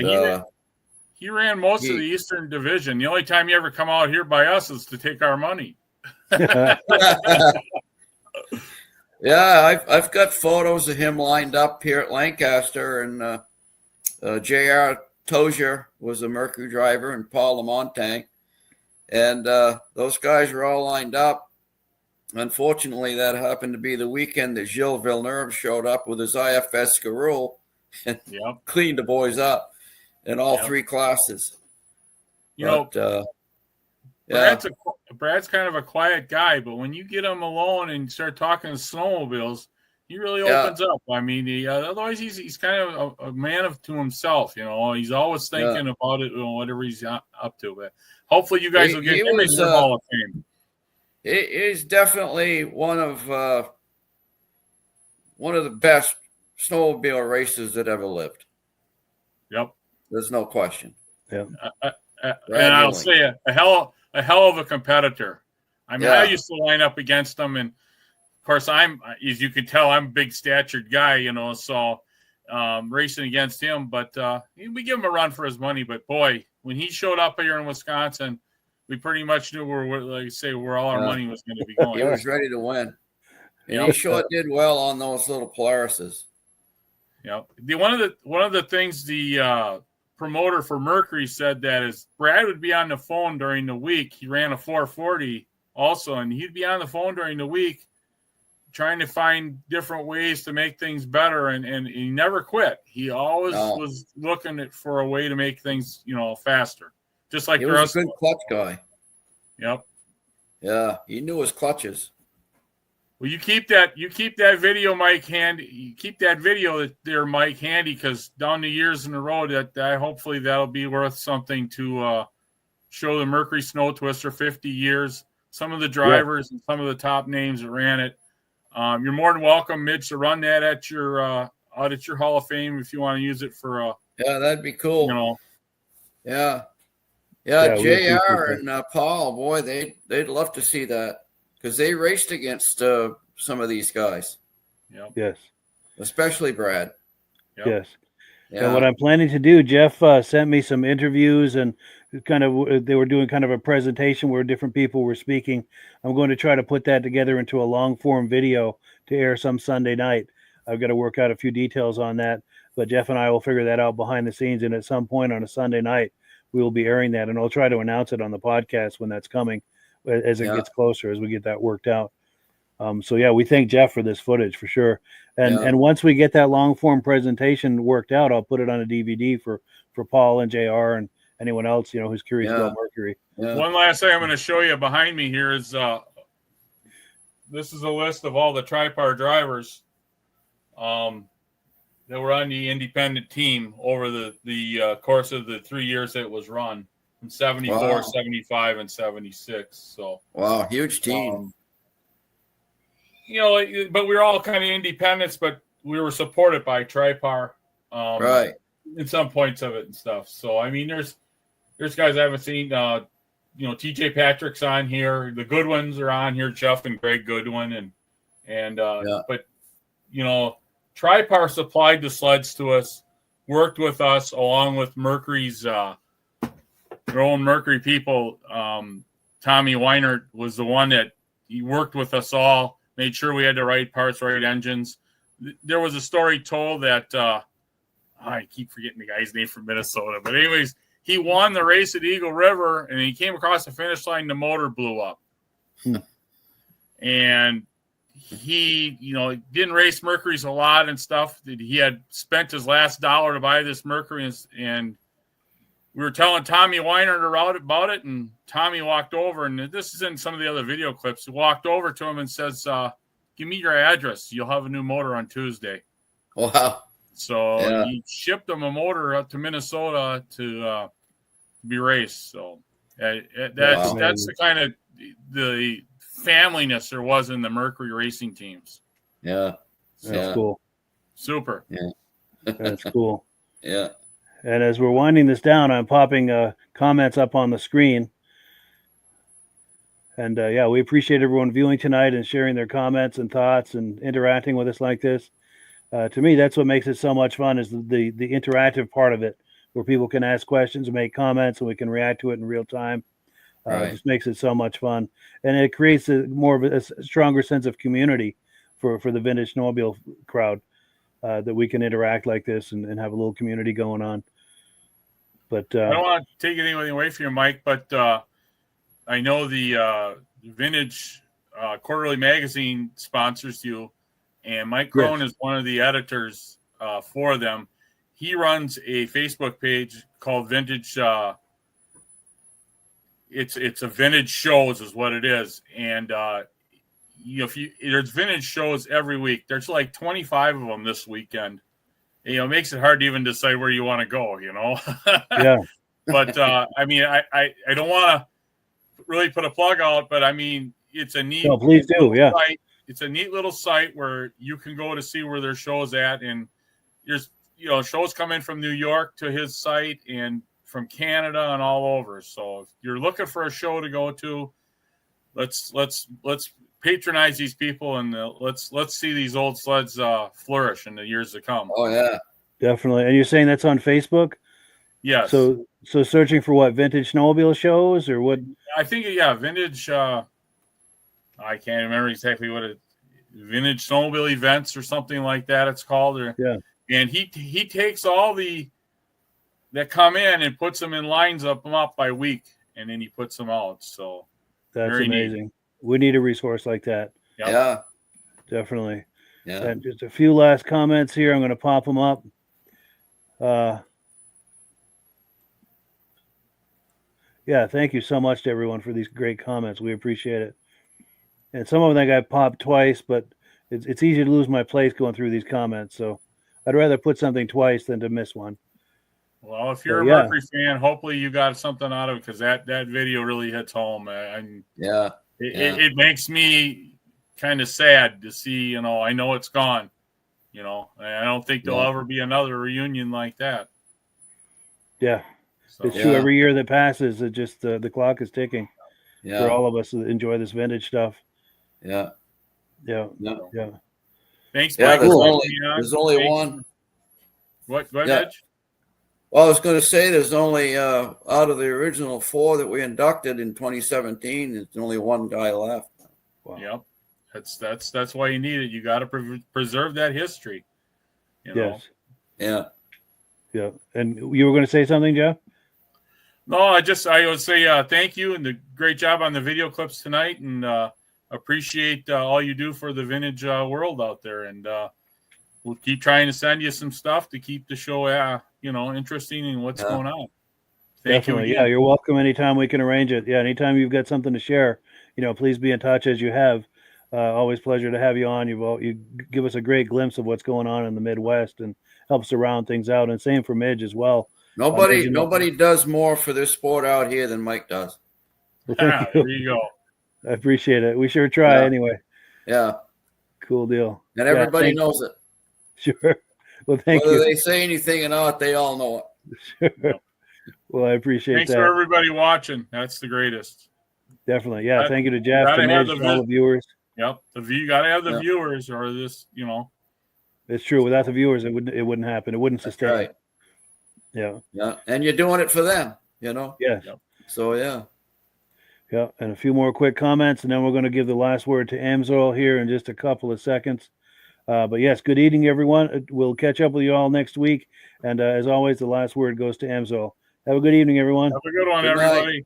he ran most of the Eastern Division. The only time you ever come out here by us is to take our money. Yeah, I've got photos of him lined up here at Lancaster, and J.R. Tozier was a Mercury driver, and Paul Lamontagne, and those guys were all lined up. Unfortunately, that happened to be the weekend that Gilles Villeneuve showed up with his IFS Scarroux and cleaned the boys up in all three classes. Brad's kind of a quiet guy, but when you get him alone and start talking snowmobiles, he really opens up. I mean, otherwise he's kind of a man to himself. He's always thinking about it, whatever he's up to. But hopefully, you guys will get him in the Hall of Fame. He's definitely one of the best snowmobile racers that ever lived. Yep, there's no question. Yeah, and I'll say a hell of a competitor. I mean, I used to line up against him, and of course, as you can tell, I'm a big statured guy, so racing against him. But we give him a run for his money. But boy, when he showed up here in Wisconsin, we pretty much knew where all our money was going to be going. He was ready to win, and he sure did well on those little Polarises. Yeah, one of the things the promoter for Mercury said that is Brad would be on the phone during the week. He ran a 440 also, and he'd be on the phone during the week trying to find different ways to make things better, and he never quit. He always was looking for a way to make things faster. Just like he was a good clutch guy. Yep. Yeah, he knew his clutches. Well, you keep that video, Mike, handy. You keep that video there, Mike, handy, because down the years in the road, that hopefully that'll be worth something to show the Mercury Snow Twister 50 years. Some of the drivers and some of the top names that ran it. You're more than welcome, Mitch, to run that at your out at your Hall of Fame if you want to use it for. That'd be cool. Yeah, JR and Paul, boy, they'd love to see that. Because they raced against some of these guys. Yep. Yes. Especially Brad. Yep. Yes. Yeah. And what I'm planning to do, Jeff sent me some interviews, and they were doing kind of a presentation where different people were speaking. I'm going to try to put that together into a long form video to air some Sunday night. I've got to work out a few details on that, but Jeff and I will figure that out behind the scenes. And at some point on a Sunday night, we will be airing that, and I'll try to announce it on the podcast when that's coming. As it gets closer, as we get that worked out. We thank Jeff for this footage for sure. And once we get that long form presentation worked out, I'll put it on a DVD for Paul and JR and anyone else, who's curious about Mercury. Yeah. One last thing I'm going to show you behind me here is this is a list of all the Tripar drivers that were on the independent team over the course of the 3 years that it was run. 74, 75, and 76. So huge team. But we were all kind of independents, but we were supported by Tripar, right? In some points of it and stuff. So I mean, there's guys I haven't seen. TJ Patrick's on here. The Goodwins are on here. Jeff and Greg Goodwin, but Tripar supplied the sleds to us, worked with us along with Mercury's. Their own Mercury people, Tommy Weinert was the one that he worked with us all, made sure we had the right parts, right engines. There was a story told that I keep forgetting the guy's name from Minnesota, but anyways, he won the race at Eagle River, and he came across the finish line. The motor blew up, and he, didn't race Mercuries a lot and stuff. He had spent his last dollar to buy this Mercury, and we were telling Tommy Weiner about it, and Tommy walked over, and this is in some of the other video clips. He walked over to him and says, give me your address. You'll have a new motor on Tuesday. Wow. So he shipped him a motor up to Minnesota to be raced. So that's the kind of the familyness there was in the Mercury racing teams. Yeah. That's cool. Super. Yeah. That's cool. Yeah. And as we're winding this down, I'm popping comments up on the screen. And we appreciate everyone viewing tonight and sharing their comments and thoughts and interacting with us like this. To me, that's what makes it so much fun, is the interactive part of it, where people can ask questions and make comments, and we can react to it in real time. It just makes it so much fun, and it creates more of a stronger sense of community for the vintage snowmobile crowd, that we can interact like this and have a little community going on. But I don't want to take anything away from you, Mike, but I know the Vintage Quarterly Magazine sponsors you, and Mike Crone is one of the editors for them. He runs a Facebook page called Vintage. It's a vintage shows is what it is, and there's vintage shows every week. There's like 25 of them this weekend. It makes it hard to even decide where you want to go. Yeah. But I mean, I don't want to really put a plug out, but I mean, it's a neat. No, please do. Yeah. Site. It's a neat little site where you can go to see where their show's at, and there's shows come in from New York to his site and from Canada and all over. So if you're looking for a show to go to, let's patronize these people, and let's see these old sleds flourish in the years to come. Oh yeah, definitely. And you're saying that's on Facebook? Yes. So searching for what, vintage snowmobile shows, or what? I think vintage. I can't remember exactly what vintage snowmobile events or something like that it's called. And he takes all that come in and puts them in lines up by week, and then he puts them out. So that's amazing. Neat. We need a resource like that. Yep. Yeah, definitely. Yeah. And just a few last comments here. I'm going to pop them up. Yeah, thank you so much to everyone for these great comments. We appreciate it. And some of them I got popped twice, but it's easy to lose my place going through these comments. So I'd rather put something twice than to miss one. Well, if you're a Mercury fan, hopefully you got something out of it, because that video really hits home. It makes me kind of sad to see, I know it's gone. I don't think there'll ever be another reunion like that. Yeah. So, it's true. Every year that passes, it just the clock is ticking for all of us to enjoy this vintage stuff. Yeah. Thanks, Mike. Yeah, there's only one. What? Go ahead. Well, I was going to say there's only out of the original 4 that we inducted in 2017, there's only one guy left. Wow. Yep. That's why you need it. You got to preserve that history. Yes. Yeah. Yeah. And you were going to say something, Jeff? No, I would say thank you, and the great job on the video clips tonight, and appreciate all you do for the vintage world out there. And we'll keep trying to send you some stuff to keep the show, interesting in what's going on. Thank you. Yeah, you're welcome anytime we can arrange it. Yeah, anytime you've got something to share, please be in touch as you have. Always pleasure to have you on. You give us a great glimpse of what's going on in the Midwest and helps to round things out. And same for Midge as well. Nobody does more for this sport out here than Mike does. Well, thank you. There you go. I appreciate it. We sure try anyway. Yeah. Cool deal. And everybody knows it. Sure. Well, thank you. Whether they say anything or not, they all know it. Sure. Well, I appreciate Thanks that. for everybody watching. That's the greatest. Definitely. Yeah. Thank you to Jeff, to Midge, all the viewers. Yep. You got to have the viewers, or this, It's true. Without the viewers, it wouldn't happen. It wouldn't sustain. Right. Yeah. Yeah. And you're doing it for them, Yes. Yep. So, yeah. Yeah. And a few more quick comments, and then we're going to give the last word to Amsoil here in just a couple of seconds. But yes, good evening, everyone. We'll catch up with you all next week. And as always, the last word goes to Amsoil. Have a good evening, everyone. Have a good one, everybody.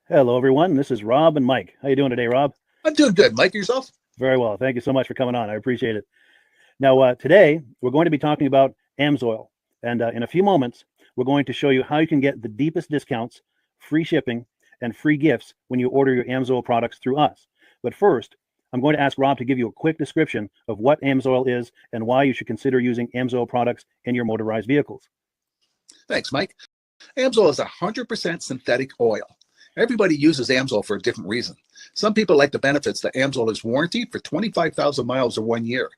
Hello, everyone. This is Rob and Mike. How you doing today, Rob? I'm doing good. Mike, yourself? Very well. Thank you so much for coming on. I appreciate it. Now, today, we're going to be talking about Amsoil. And in a few moments, we're going to show you how you can get the deepest discounts, free shipping, and free gifts when you order your Amsoil products through us. But first, I'm going to ask Rob to give you a quick description of what Amsoil is and why you should consider using Amsoil products in your motorized vehicles. Thanks, Mike. Amsoil is 100% synthetic oil. Everybody uses Amsoil for a different reason. Some people like the benefits that Amsoil is warranted for 25,000 miles or 1 year.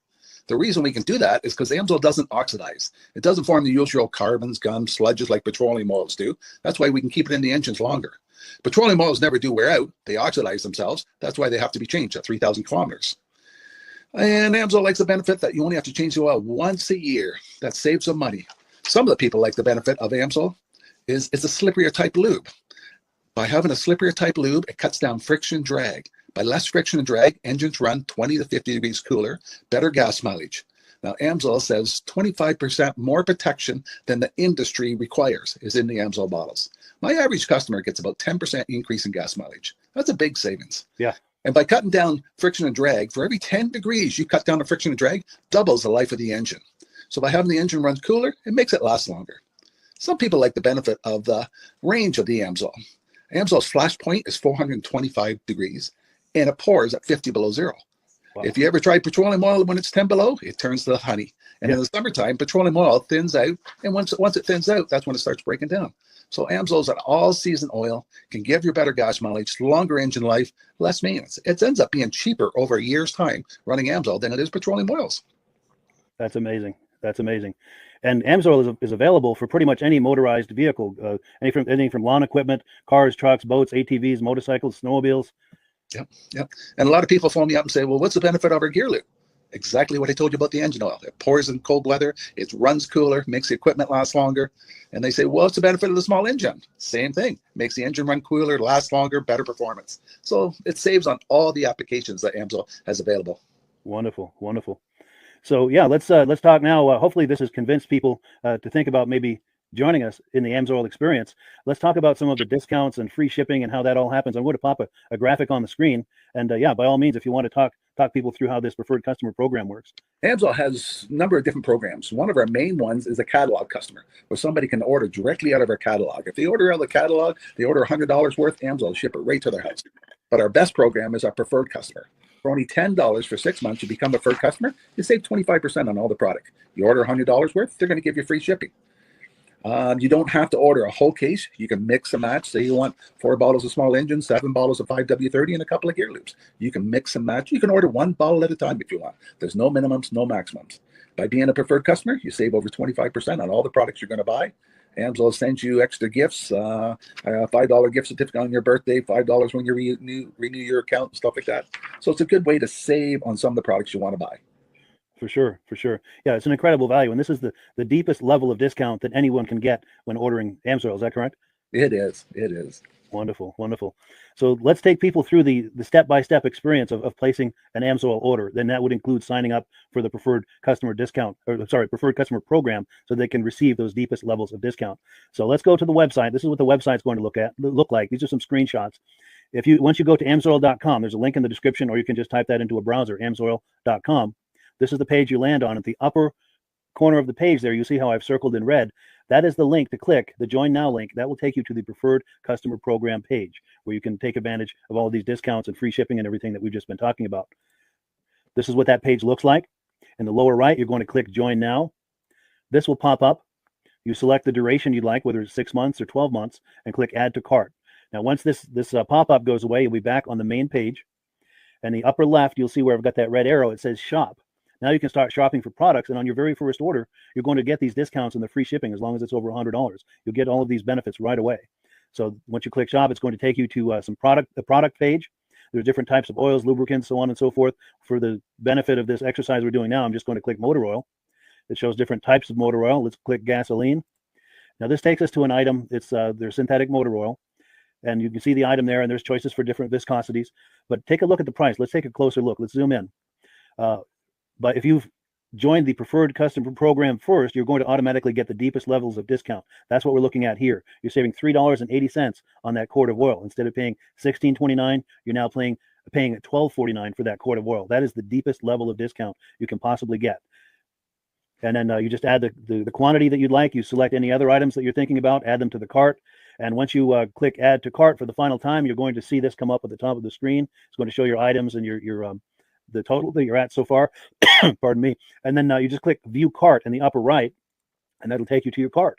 The reason we can do that is because Amsoil doesn't oxidize. It doesn't form the usual carbons, gums, sludges like petroleum oils do. That's why we can keep it in the engines longer. Petroleum oils never do wear out. They oxidize themselves. That's why they have to be changed at 3,000 kilometers. And Amsoil likes the benefit that you only have to change the oil once a year. That saves some money. Some of the people like the benefit of Amsoil is it's a slipperier type lube. By having a slipperier type lube, it cuts down friction and drag. By less friction and drag, engines run 20 to 50 degrees cooler, better gas mileage. Now, Amsoil says 25% more protection than the industry requires is in the Amsoil bottles. My average customer gets about 10% increase in gas mileage. That's a big savings. Yeah. And by cutting down friction and drag, for every 10 degrees you cut down the friction and drag, doubles the life of the engine. So by having the engine run cooler, it makes it last longer. Some people like the benefit of the range of the Amsoil. Amsoil's flash point is 425 degrees, and it pours at 50 below zero. Wow. If you ever try petroleum oil when it's 10 below, it turns to honey. And in the summertime, petroleum oil thins out, and once it thins out, that's when it starts breaking down. So Amsoil's an all-season oil, can give you better gas mileage, longer engine life, less maintenance. It ends up being cheaper over a year's time running Amsoil than it is petroleum oils. That's amazing. That's amazing. And Amsoil is available for pretty much any motorized vehicle, anything from lawn equipment, cars, trucks, boats, ATVs, motorcycles, snowmobiles. Yep. And a lot of people phone me up and say, well, what's the benefit of our gear lube? Exactly what I told you about the engine oil. It pours in cold weather, it runs cooler, makes the equipment last longer. And they say, well, what's the benefit of the small engine? Same thing. Makes the engine run cooler, last longer, better performance. So it saves on all the applications that Amsoil has available. Wonderful, wonderful. So yeah, let's talk now. Hopefully this has convinced people to think about maybe joining us in the Amsoil experience. Let's talk about some of the discounts and free shipping and how that all happens. I'm going to pop a graphic on the screen. And yeah, by all means, if you want to talk people through how this preferred customer program works. Amsoil has a number of different programs. One of our main ones is a catalog customer, where somebody can order directly out of our catalog. If they order out of the catalog, they order $100 worth, Amsoil will ship it right to their house. But our best program is our preferred customer. For only $10 for 6 months, you become a preferred customer, you save 25% on all the product. You order $100 worth, they're going to give you free shipping. You don't have to order a whole case. You can mix and match. Say you want 4 bottles of small engine, 7 bottles of 5W30, and a couple of gear loops. You can mix and match. You can order 1 bottle at a time if you want. There's no minimums, no maximums. By being a preferred customer, you save over 25% on all the products you're going to buy. Amsoil sends you extra gifts, a $5 gift certificate on your birthday, $5 when you renew your account, and stuff like that. So it's a good way to save on some of the products you want to buy. For sure. Yeah, it's an incredible value. And this is the deepest level of discount that anyone can get when ordering Amsoil. Is that correct? It is. Wonderful. So let's take people through the step-by-step experience of placing an Amsoil order. Then that would include signing up for the preferred customer preferred customer program, so they can receive those deepest levels of discount. So let's go to the website. This is what the website's going to look like. These are some screenshots. Once you go to amsoil.com, there's a link in the description, or you can just type that into a browser, amsoil.com. This is the page you land on. At the upper corner of the page there, you see how I've circled in red. That is the link to click, the Join Now link. That will take you to the Preferred Customer Program page, where you can take advantage of all of these discounts and free shipping and everything that we've just been talking about. This is what that page looks like. In the lower right, you're going to click Join Now. This will pop up. You select the duration you'd like, whether it's 6 months or 12 months, and click Add to Cart. Now, once this pop-up goes away, you'll be back on the main page. And the upper left, you'll see where I've got that red arrow. It says Shop. Now you can start shopping for products, and on your very first order, you're going to get these discounts and the free shipping as long as it's over $100. You'll get all of these benefits right away. So once you click Shop, it's going to take you to the product page. There's different types of oils, lubricants, so on and so forth. For the benefit of this exercise we're doing now, I'm just going to click motor oil. It shows different types of motor oil. Let's click gasoline. Now this takes us to an item. It's their synthetic motor oil. And you can see the item there, and there's choices for different viscosities. But take a look at the price. Let's take a closer look. Let's zoom in. But if you've joined the preferred customer program first, you're going to automatically get the deepest levels of discount. That's what we're looking at here. You're saving $3.80 on that quart of oil. Instead of paying $16.29, you're now paying $12.49 for that quart of oil. That is the deepest level of discount you can possibly get. And then you just add the quantity that you'd like. You select any other items that you're thinking about, add them to the cart. And once you click Add to Cart for the final time, you're going to see this come up at the top of the screen. It's going to show your items and your the total that you're at so far. Pardon me. And then you just click View Cart in the upper right, and that'll take you to your cart.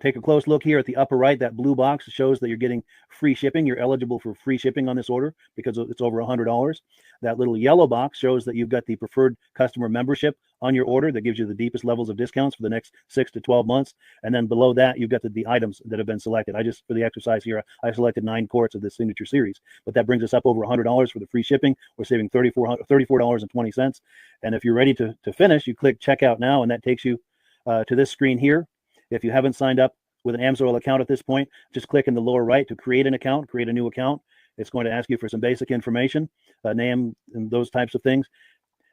Take a close look here at the upper right. That blue box shows that you're getting free shipping. You're eligible for free shipping on this order because it's over $100. That little yellow box shows that you've got the preferred customer membership on your order that gives you the deepest levels of discounts for the next 6 to 12 months. And then below that, you've got the items that have been selected. For the exercise here, I selected 9 quarts of the signature series, but that brings us up over $100 for the free shipping. We're saving $34.20. And if you're ready to finish, you click checkout now, and that takes you to this screen here. If you haven't signed up with an AMSOIL account at this point, just click in the lower right to create an account, create a new account. It's going to ask you for some basic information, name, and those types of things.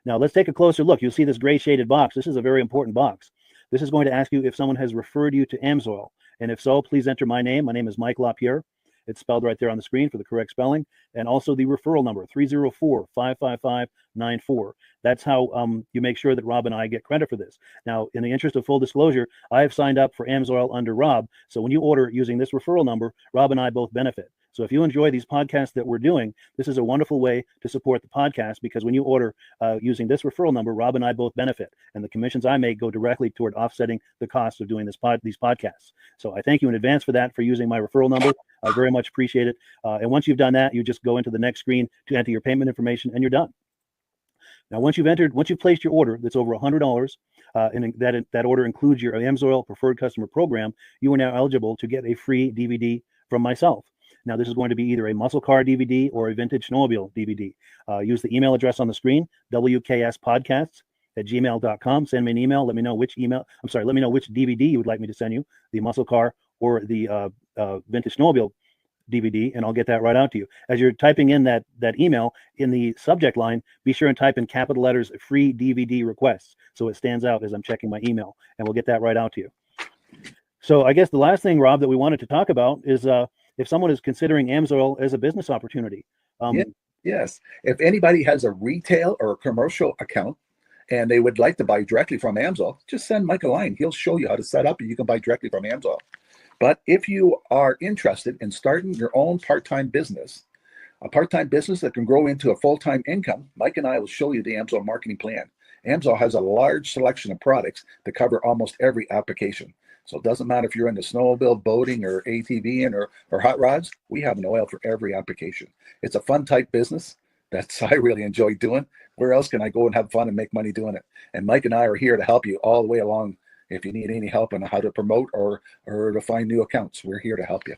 Now let's take a closer look. You'll see this gray shaded box. This is a very important box. This is going to ask you if someone has referred you to AMSOIL. And if so, please enter my name. My name is Mike LaPierre. It's spelled right there on the screen for the correct spelling. And also the referral number, 304-555-94. That's how you make sure that Rob and I get credit for this. Now, in the interest of full disclosure, I have signed up for AMSOIL under Rob. So when you order using this referral number, Rob and I both benefit. So if you enjoy these podcasts that we're doing, this is a wonderful way to support the podcast, because when you order using this referral number, Rob and I both benefit. And the commissions I make go directly toward offsetting the cost of doing these podcasts. So I thank you in advance for that, for using my referral number. I very much appreciate it. And once you've done that, you just go into the next screen to enter your payment information, and you're done. Now, once you've placed your order that's over $100, and that order includes your AMSOIL preferred customer program, you are now eligible to get a free DVD from myself. Now, this is going to be either a muscle car DVD or a vintage snowmobile DVD. Use the email address on the screen, wkspodcasts@gmail.com. Send me an email. Let me know which DVD you would like me to send you, the muscle car or the vintage snowmobile DVD, and I'll get that right out to you. As you're typing in that email, in the subject line, be sure and type in capital letters, free DVD requests, so it stands out as I'm checking my email, and we'll get that right out to you. So I guess the last thing, Rob, that we wanted to talk about is if someone is considering AMSOIL as a business opportunity. Yes. If anybody has a retail or a commercial account and they would like to buy directly from AMSOIL, just send Mike a line. He'll show you how to set up, and you can buy directly from AMSOIL. But if you are interested in starting your own part-time business, a part-time business that can grow into a full-time income, Mike and I will show you the AMSOIL marketing plan. AMSOIL has a large selection of products that cover almost every application. So it doesn't matter if you're into snowmobile, boating, or ATVing, or hot rods. We have an oil for every application. It's a fun type business that's I really enjoy doing. Where else can I go and have fun and make money doing it? And Mike and I are here to help you all the way along. If you need any help on how to promote or to find new accounts, we're here to help you.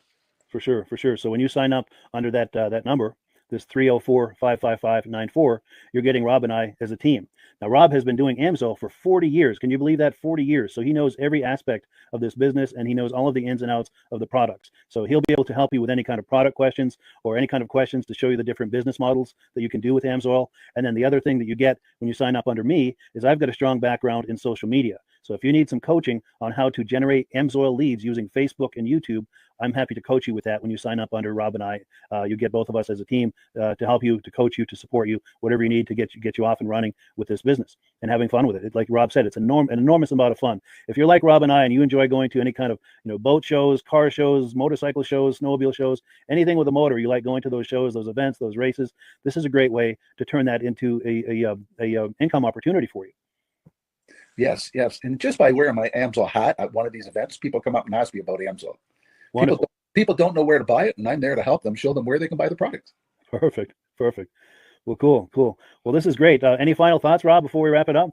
For sure. So when you sign up under that number, this 304-555-94, you're getting Rob and I as a team. Now, Rob has been doing AMSOIL for 40 years. Can you believe that? 40 years. So he knows every aspect of this business, and he knows all of the ins and outs of the products. So he'll be able to help you with any kind of product questions or any kind of questions to show you the different business models that you can do with AMSOIL. And then the other thing that you get when you sign up under me is I've got a strong background in social media. So if you need some coaching on how to generate AMSOIL leads using Facebook and YouTube, I'm happy to coach you with that when you sign up under Rob and I. You get both of us as a team to help you, to coach you, to support you, whatever you need to get you off and running with this business and having fun with it. Like Rob said, it's an enormous amount of fun. If you're like Rob and I and you enjoy going to any kind of boat shows, car shows, motorcycle shows, snowmobile shows, anything with a motor, you like going to those shows, those events, those races, this is a great way to turn that into a income opportunity for you. Yes. And just by wearing my AMSOIL hat at one of these events, people come up and ask me about AMSOIL. People don't know where to buy it, and I'm there to help them, show them where they can buy the product. Perfect. Well, cool. Well, this is great. Any final thoughts, Rob, before we wrap it up?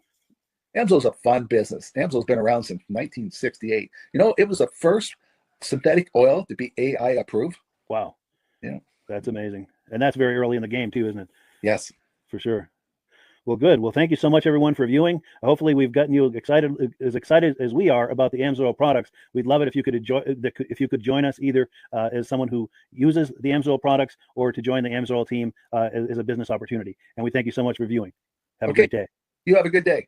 AMSOIL's a fun business. AMSOIL's been around since 1968. It was the first synthetic oil to be AI approved. Wow. Yeah. That's amazing. And that's very early in the game too, isn't it? Yes. For sure. Well, good. Well, thank you so much, everyone, for viewing. Hopefully, we've gotten you excited as we are about the AMSOIL products. We'd love it if you could join us either as someone who uses the AMSOIL products or to join the AMSOIL team as a business opportunity. And we thank you so much for viewing. Have a great day. You have a good day.